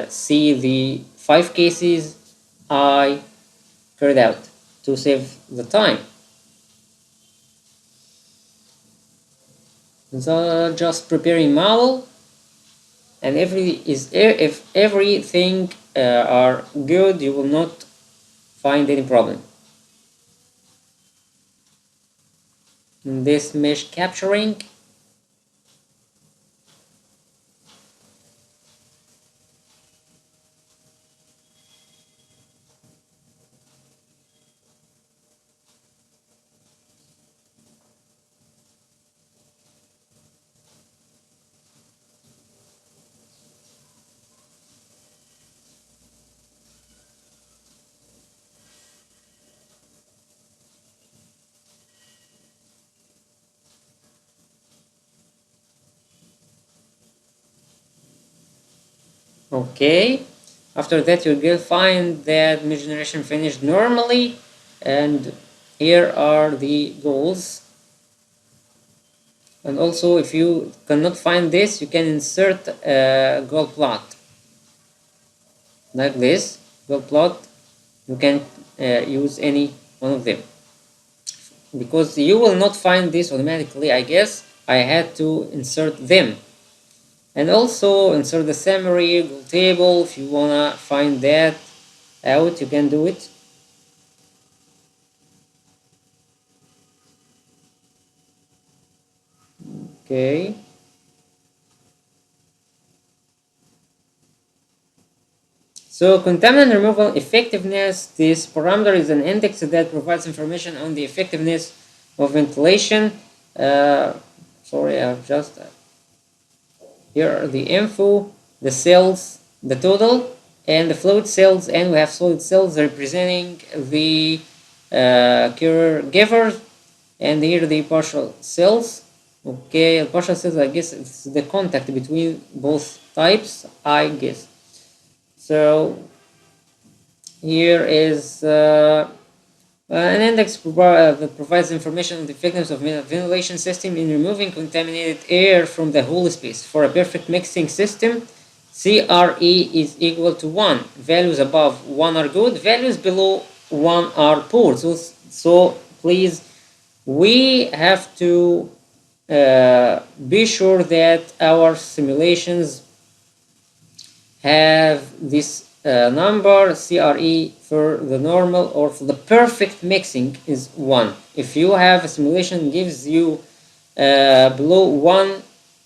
see the 5 cases I carried out to save the time. So just preparing model, and if everything are good, you will not find any problem. This mesh capturing. Okay, after that you will find that mesh generation finished normally, and here are the goals. And also, if you cannot find this, you can insert a goal plot like this. Goal plot, you can use any one of them, because you will not find this automatically. I guess I had to insert them. And also insert the summary, goal table. If you wanna find that out, you can do it. Okay. So contaminant removal effectiveness, this parameter is an index that provides information on the effectiveness of ventilation. Sorry, I've just here are the info, the cells, the total, and the fluid cells, and we have solid cells representing the caregivers, and here the partial cells. Okay, partial cells, I guess it's the contact between both types, I guess. So here is an index that provides information on the effectiveness of ventilation system in removing contaminated air from the whole space. For a perfect mixing system, CRE is equal to 1. Values above 1 are good, values below 1 are poor. So please, we have to be sure that our simulations have this number CRE for the normal or for the perfect mixing is 1. If you have a simulation gives you below 1,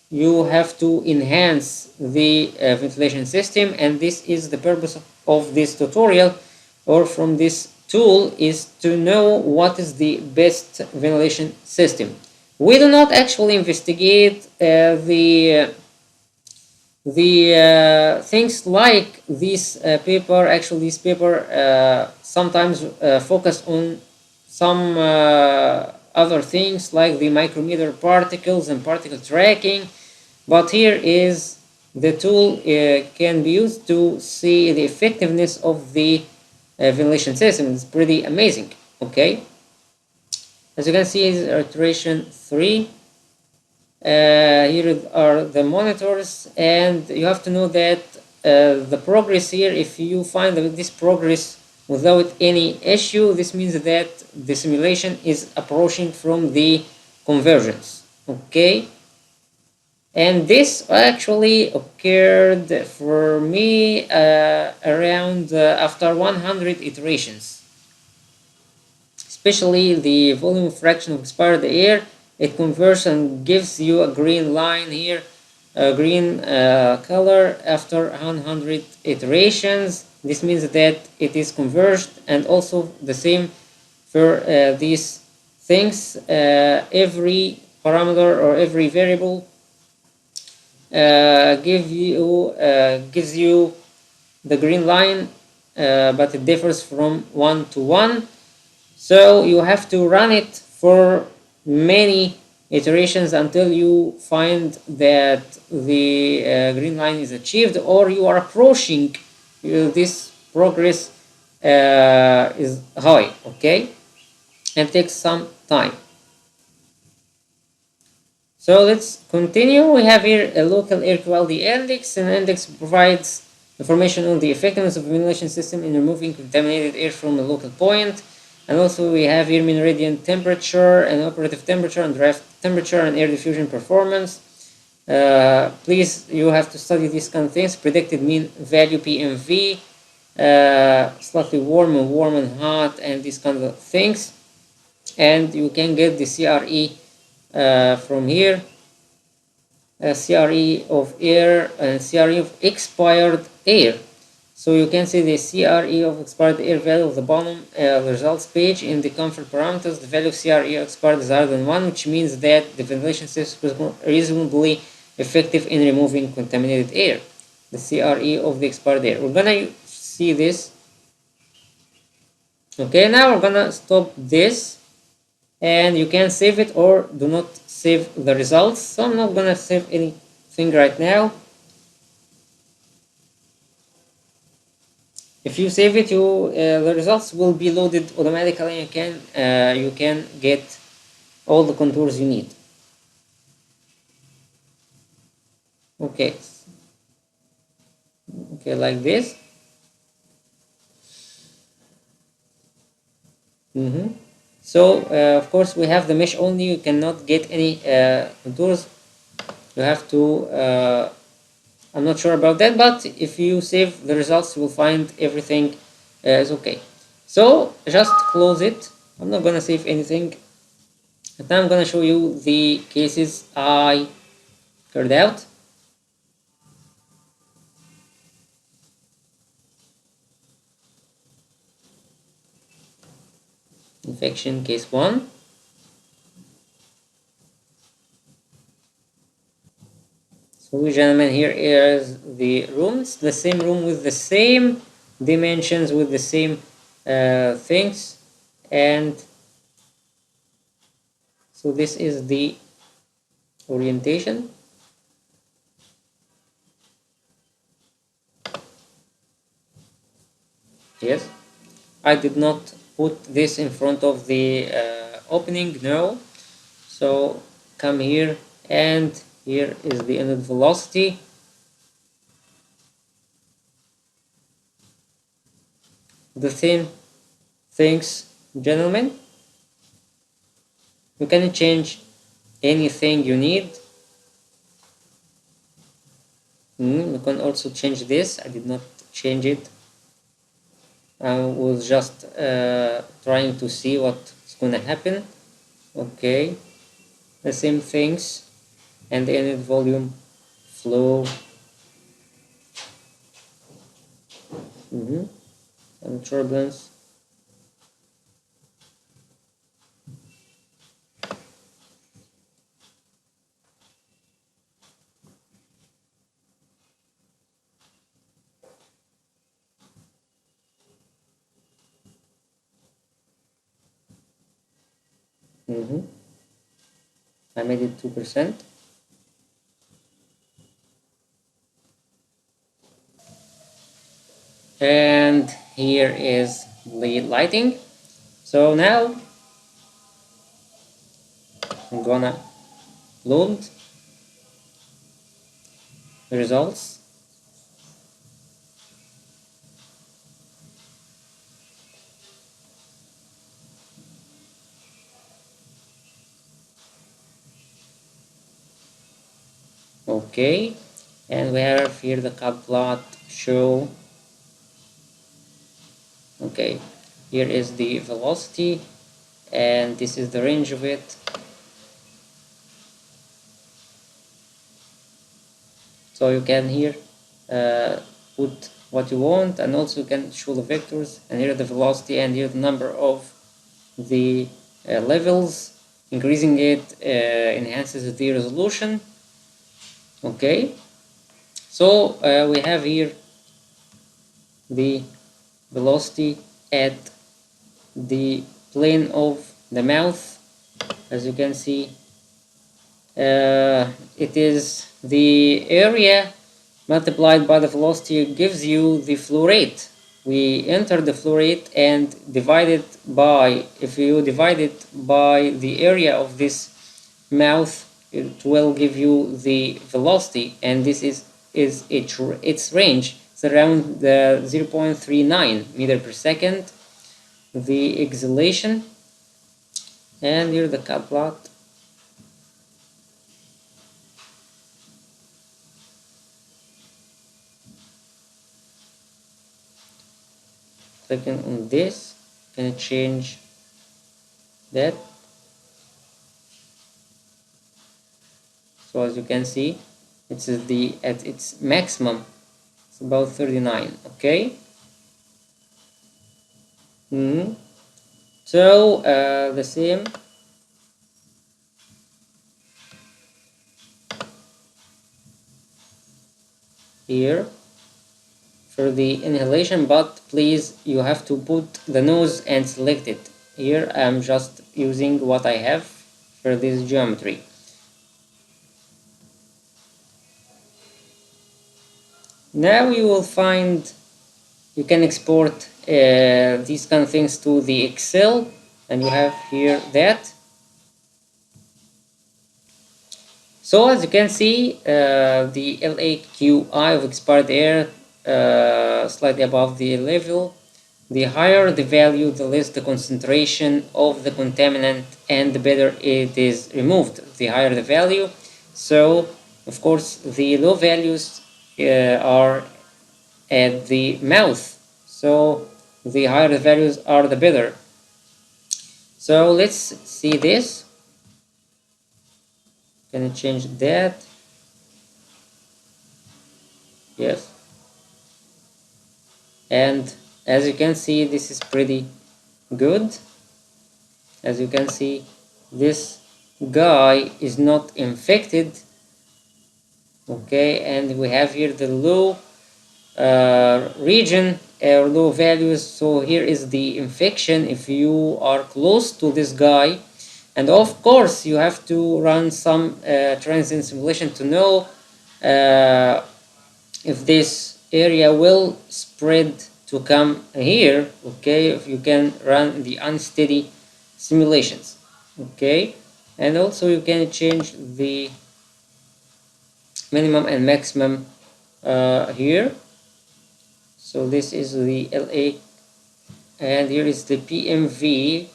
you have to enhance the ventilation system, and this is the purpose of this tutorial or from this tool, is to know what is the best ventilation system. We do not actually investigate the things like this paper. Actually, this paper sometimes focus on some other things like the micrometer particles and particle tracking, but here is the tool can be used to see the effectiveness of the ventilation system. It's pretty amazing. Okay, as you can see, is iteration 3. Here are the monitors, and you have to know that the progress here, if you find this progress without any issue, this means that the simulation is approaching from the convergence. Okay, and this actually occurred for me around after 100 iterations, especially the volume fraction of expired air. It converts and gives you a green line here, a green color after 100 iterations. This means that it is converged, and also the same for these things. Every parameter or every variable gives you the green line, but it differs from 1 to 1. So you have to run it for many iterations until you find that the green line is achieved, or you are approaching this progress is high. Okay, and takes some time. So let's continue. We have here a local air quality index. An index provides information on the effectiveness of the ventilation system in removing contaminated air from a local point. And also we have here mean radiant temperature and operative temperature and draft temperature and air diffusion performance. Please, you have to study these kind of things. Predicted mean value PMV, slightly warm and hot, and these kind of things. And you can get the CRE from here, CRE of air and CRE of expired air. So you can see the CRE of expired air value of the bottom results page. In the comfort parameters, the value of CRE of expired is higher than 1, which means that the ventilation system is reasonably effective in removing contaminated air. The CRE of the expired air. We're gonna see this. Okay, now we're gonna stop this, and you can save it or do not save the results. So I'm not gonna save anything right now. If you save it, the results will be loaded automatically. You can get all the contours you need. Okay, like this. So of course we have the mesh only. You cannot get any contours. You have to. I'm not sure about that, but if you save the results, you will find everything is okay. So just close it. I'm not gonna save anything. And now I'm gonna show you the cases I carried out. Infection case 1. So gentlemen, here is the room. It's the same room with the same dimensions, with the same things, and so this is the orientation. Yes, I did not put this in front of the opening, no. So come here, and here is the inlet velocity. The same things, gentlemen. You can change anything you need. You can also change this. I did not change it. I was just trying to see what's gonna happen. Okay, the same things, and the inlet volume, flow, and turbulence. I made it 2%. And here is the lighting. So now I'm gonna load the results. Okay, and we have here the cut plot show. Okay, here is the velocity, and this is the range of it. So you can here put what you want, and also you can show the vectors, and here the velocity, and here the number of the levels. Increasing it enhances the resolution. Okay, so we have here the velocity at the plane of the mouth. As you can see, it is the area multiplied by the velocity gives you the flow rate. we enter the flow rate and divide it by, if you divide it by the area of this mouth, it will give you the velocity, and this is its range. It's around the 0.39 meter per second. The exhalation, and here the cut plot. Clicking on this, can change that. So as you can see, it's at its maximum. It's about 39. Okay. So the same. Here for the inhalation, but please, you have to put the nose and select it. Here I'm just using what I have for this geometry. Now you will find you can export these kind of things to the Excel, and you have here that. So as you can see, the LAQI of expired air slightly above the level. The higher the value, the less the concentration of the contaminant, and the better it is removed. The higher the value. So of course the low values are at the mouth. So the higher the values are, the better. So let's see this. Can I change that? Yes. And as you can see, this is pretty good. As you can see, this guy is not infected. Okay, and we have here the low region or low values. So here is the infection if you are close to this guy. And of course you have to run some transient simulation to know if this area will spread to come here. Okay, if you can run the unsteady simulations. Okay, and also you can change the minimum and maximum here. So this is the LA, and here is the PMV.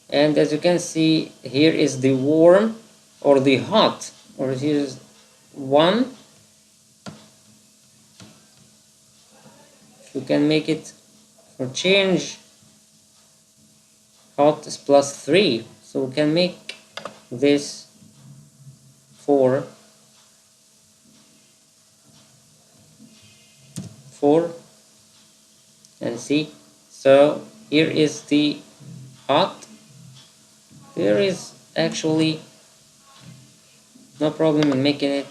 And as you can see, here is the warm or the hot, or here's one. You can make it for change. Hot is +3, so we can make this 4, and see. So here is the hot. There is actually no problem in making it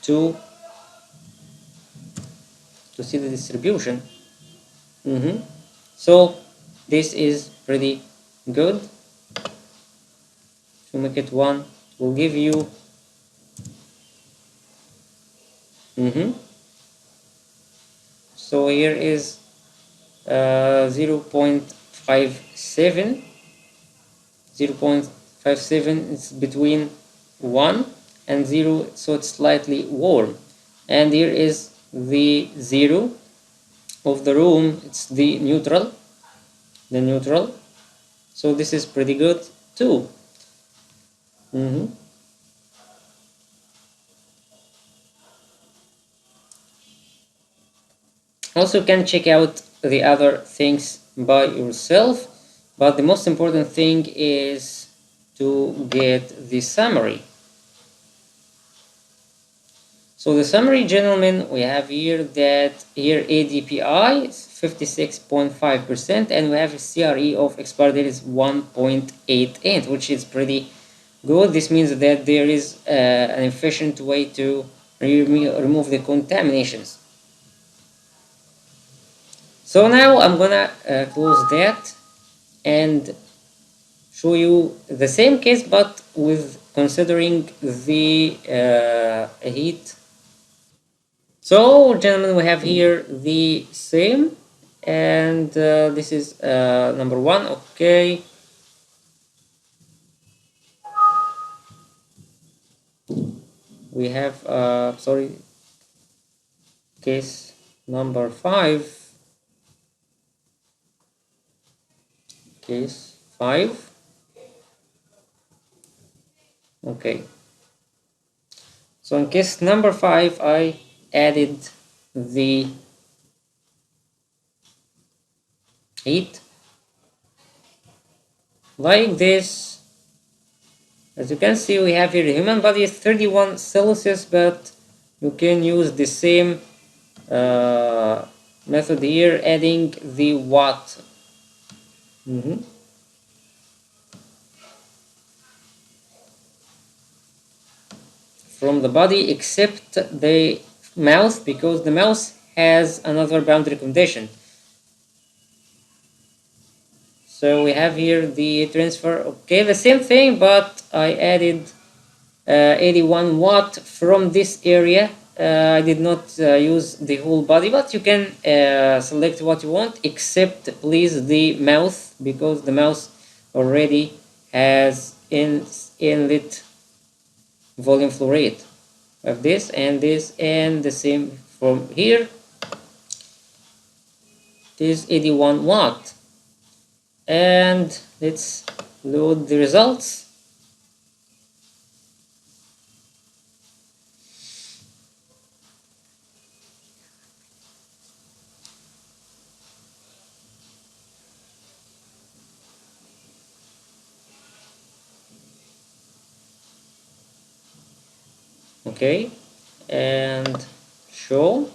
2 to see the distribution. So this is pretty good. To make it 1, will give you so here is 0.57. 0.57 is between 1 and 0, so it's slightly warm. And here is the 0 of the room, it's the neutral. So this is pretty good too. Also, you can check out the other things by yourself, but the most important thing is to get the summary. So the summary, gentlemen, we have here that here ADPI is 56.5%, and we have a CRE of expired date is 1.88, which is pretty good. This means that there is an efficient way to remove the contaminations. So now I'm gonna close that and show you the same case, but with considering the heat. So gentlemen, we have here the same, and this is number 1. Okay, we have sorry, case number 5. Case 5. Okay, so in case number 5 I added the heat like this. As you can see, we have here the human body is 31 Celsius, but you can use the same method here, adding the watt. From the body, except the mouth, because the mouth has another boundary condition. So we have here the transfer. Okay, the same thing, but I added 81 watt from this area. I did not use the whole body, but you can select what you want, except please the mouth, because the mouth already has inlet volume flow rate of this, and the same from here. This 81 watt, and let's load the results. Okay, and show.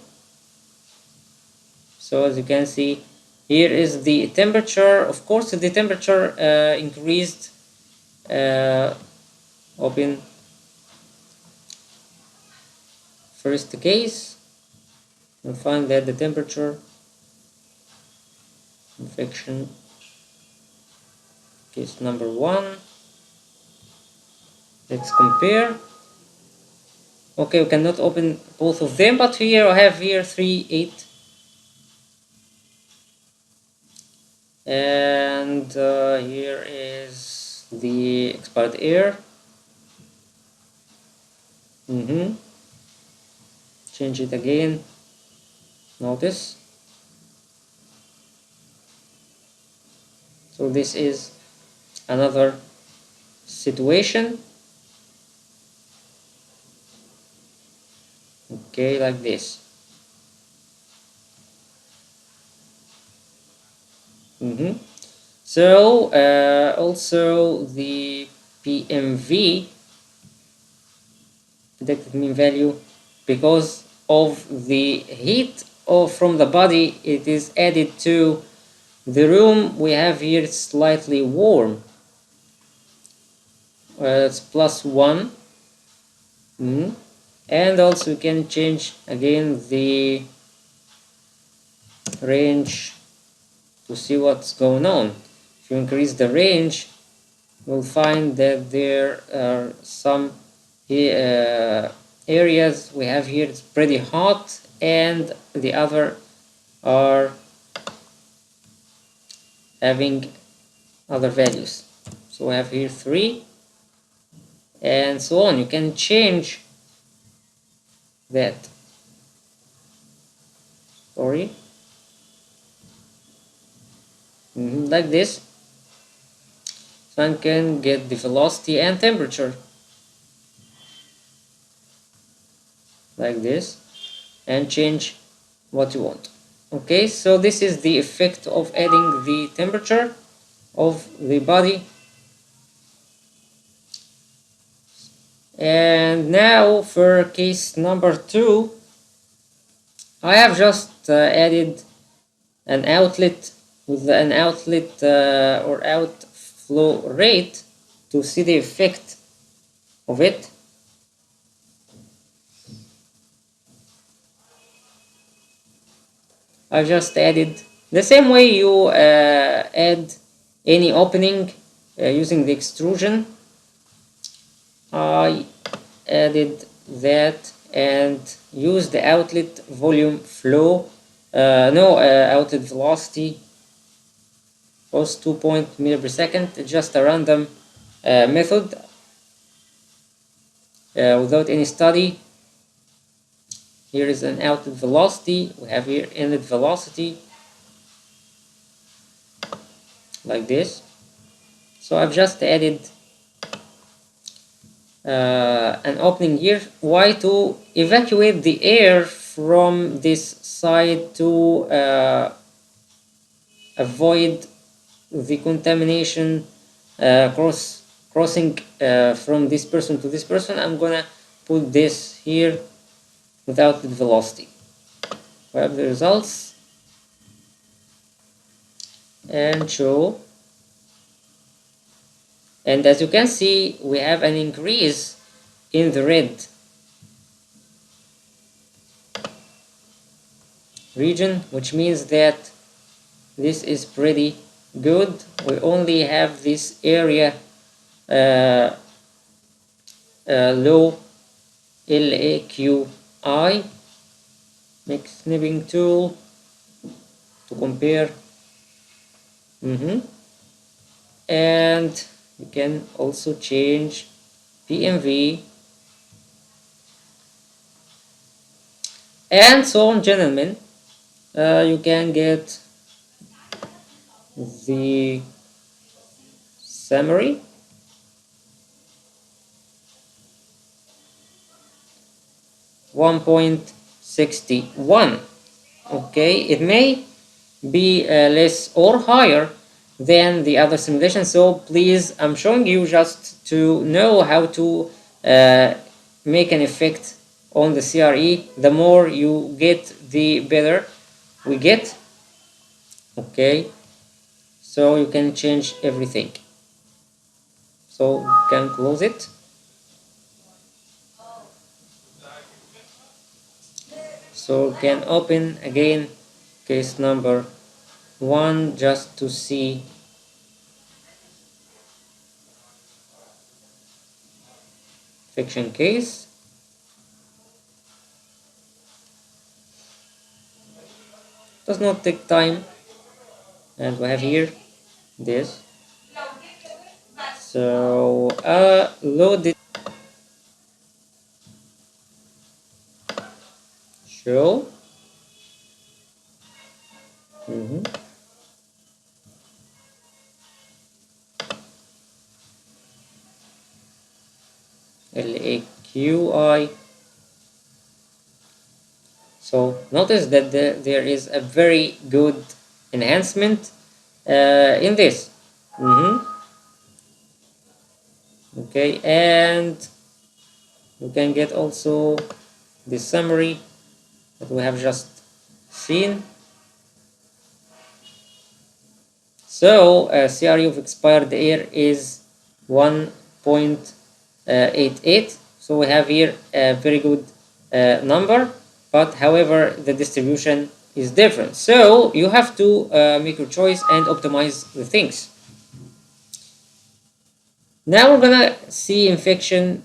So as you can see, here is the temperature. Of course, the temperature increased. Open first case and find that the temperature infection case number 1. Let's compare. Okay, we cannot open both of them, but here I have here 3, 8, and here is the expired air. Change it again. Notice. So this is another situation. Okay, like this. So also the PMV, predicted mean value, because of the heat from the body, it is added to the room. We have here slightly warm. It's +1. And also we can change again the range to see what's going on. If you increase the range, you'll find that there are some areas we have here it's pretty hot, and the other are having other values. So we have here 3 and so on. You can change that. Sorry. Like this. So I can get the velocity and temperature. Like this. And change what you want. Okay, so this is the effect of adding the temperature of the body. And now for case number 2, I have just added an outlet with an outlet or outflow rate to see the effect of it. I just added the same way you add any opening using the extrusion. I added that, and use the outlet volume flow, outlet velocity was 2 millimeter per second, just a random method without any study. Here is an outlet velocity, we have here inlet velocity, like this. So I've just added an opening here. Why? To evacuate the air from this side to avoid the contamination crossing from this person to this person. I'm gonna put this here without the velocity. We have the results and show, and as you can see we have an increase in the red region, which means that this is pretty good. We only have this area low LAQI. Make snipping tool to compare. And you can also change PMV and so on, gentlemen. You can get the summary. .61. Okay, it may be less or higher than the other simulation, so please, I'm showing you just to know how to make an effect on the CRE. The more you get, the better we get. Okay, so you can change everything. So you can close it. So you can open again case number 1 just to see fiction case. Does not take time, and we have here this. So load it, show. LAQI. So notice that there is a very good enhancement in this. Okay, and you can get also the summary that we have just seen. So CRE of expired air is 1.88. So we have here a very good number, but however the distribution is different. So you have to make your choice and optimize the things. Now we're gonna see infection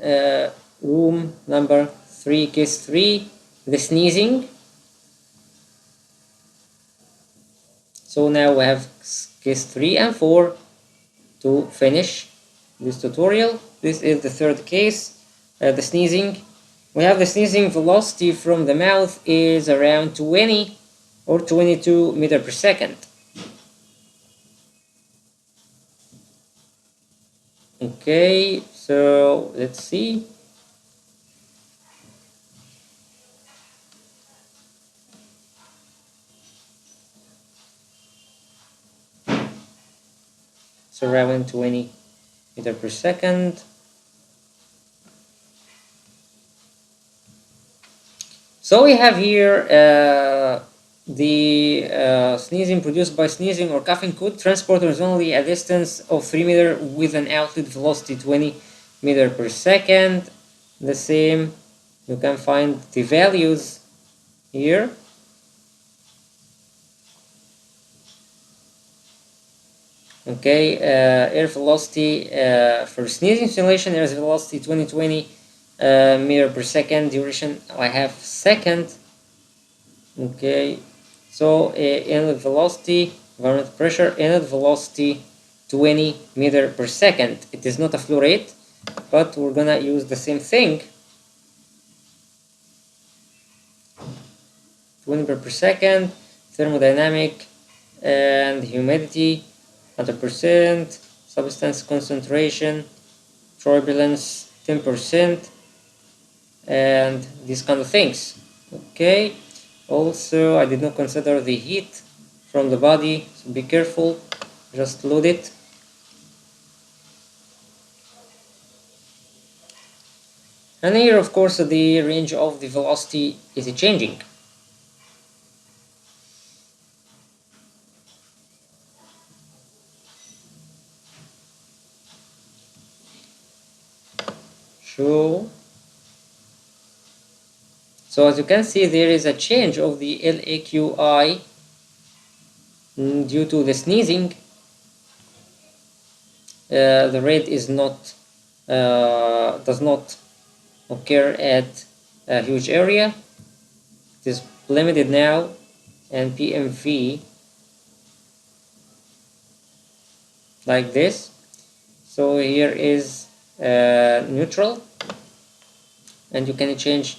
room number 3, case 3, the sneezing. So now we have case 3 and 4 to finish this tutorial. This is the third case, the sneezing. We have the sneezing velocity from the mouth is around 20 or 22 meters per second. Okay, so let's see. It's around 20 meters per second. So we have here the sneezing produced by sneezing or coughing could transport horizontally a distance of 3 meters with an outlet velocity 20 meters per second. The same, you can find the values here. Okay, air velocity for sneezing simulation, air velocity 2020 meter per second. Duration I have second. Okay, so inlet velocity, environmental pressure, inlet velocity 20 meter per second. It is not a flow rate, but we're gonna use the same thing. 20 meter per second, thermodynamic and humidity 100%, substance concentration, turbulence 10%, and these kind of things. Okay, also I did not consider the heat from the body, so be careful, just load it. And here of course the range of the velocity is changing. So as you can see, there is a change of the LAQI due to the sneezing. The red is not does not occur at a huge area. It is limited now, and PMV like this. So here is neutral, and you can change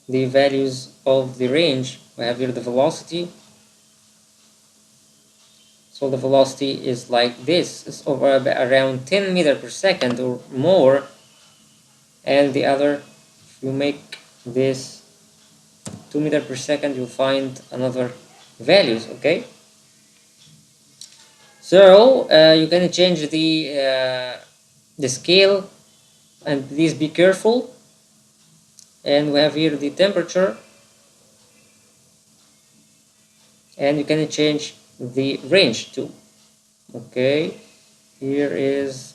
the values of the range. We have here the velocity. So the velocity is like this. It's over around 10 meter per second or more. And the other, if you make this 2 meter per second, you'll find another values. Okay. So you can change the scale, and please be careful. And we have here the temperature, and you can change the range too. Okay, here is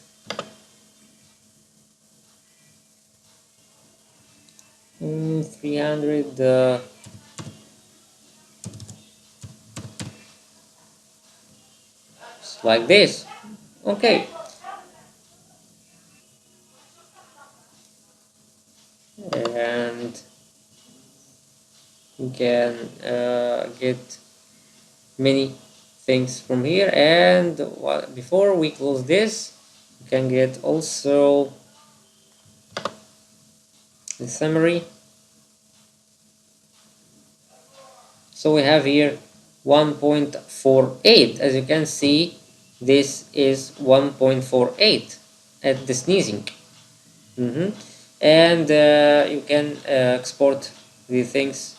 300 like this. Okay, and you can get many things from here. And before we close this, you can get also the summary. So we have here 1.48. As you can see, this is 1.48 at the sneezing. And you can export the things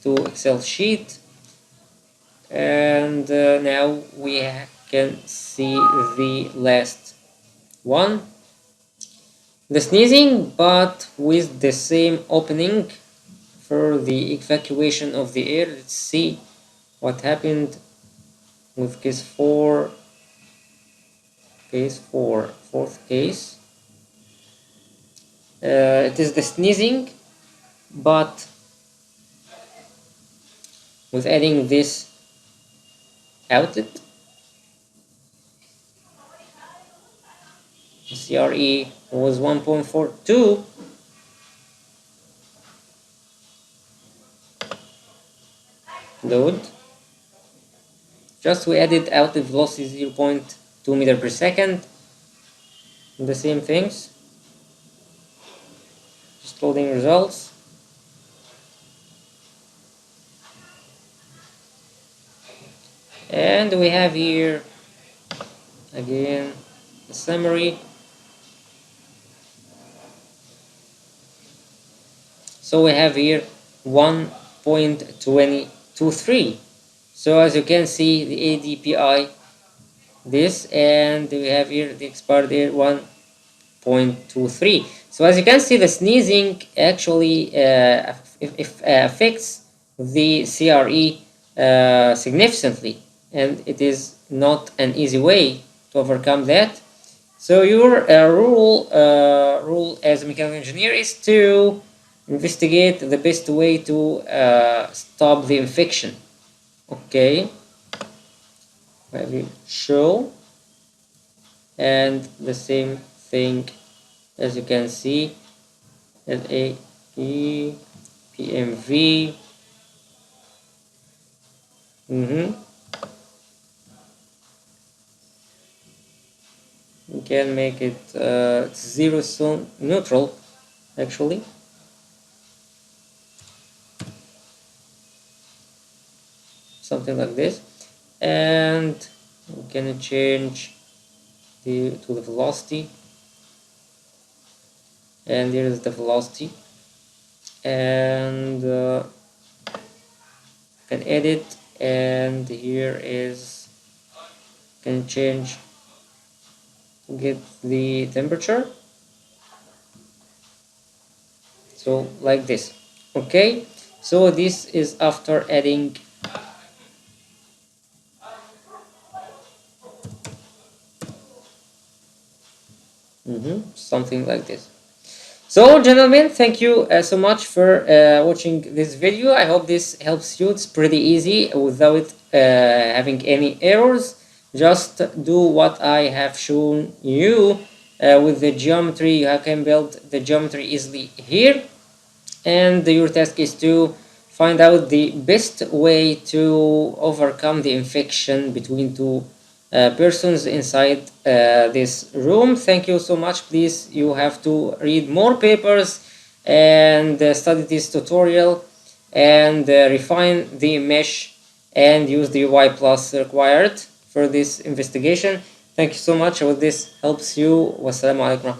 to Excel sheet. And now we can see the last one, the sneezing, but with the same opening for the evacuation of the air. Let's see what happened with case 4, fourth case. It is the sneezing, but with adding this outlet, the CRE was 1.42. Load. Just we added outlet velocity 0.2 meter per second. The same things. Just loading results. And we have here again the summary. So we have here 1.2023. So as you can see, the ADPI this, and we have here the expired air 1.23. So as you can see, the sneezing actually affects the CRE significantly, and it is not an easy way to overcome that. So your rule as a mechanical engineer is to investigate the best way to stop the infection. Okay, I will show, and the same thing as you can see, LAE PMV. We can make it zero zone neutral, actually. Something like this, and we can change to the velocity, and here is the velocity, and can edit, and here is can change to get the temperature, so like this. Okay, so this is after adding something like this. So gentlemen, thank you so much for watching this video. I hope this helps you. It's pretty easy without having any errors. Just do what I have shown you with the geometry. You can build the geometry easily here, and your task is to find out the best way to overcome the infection between two persons inside this room. Thank you so much. Please, you have to read more papers and study this tutorial and refine the mesh and use the UI plus required for this investigation. Thank you so much. I hope this helps you. Wassalamu alaikum.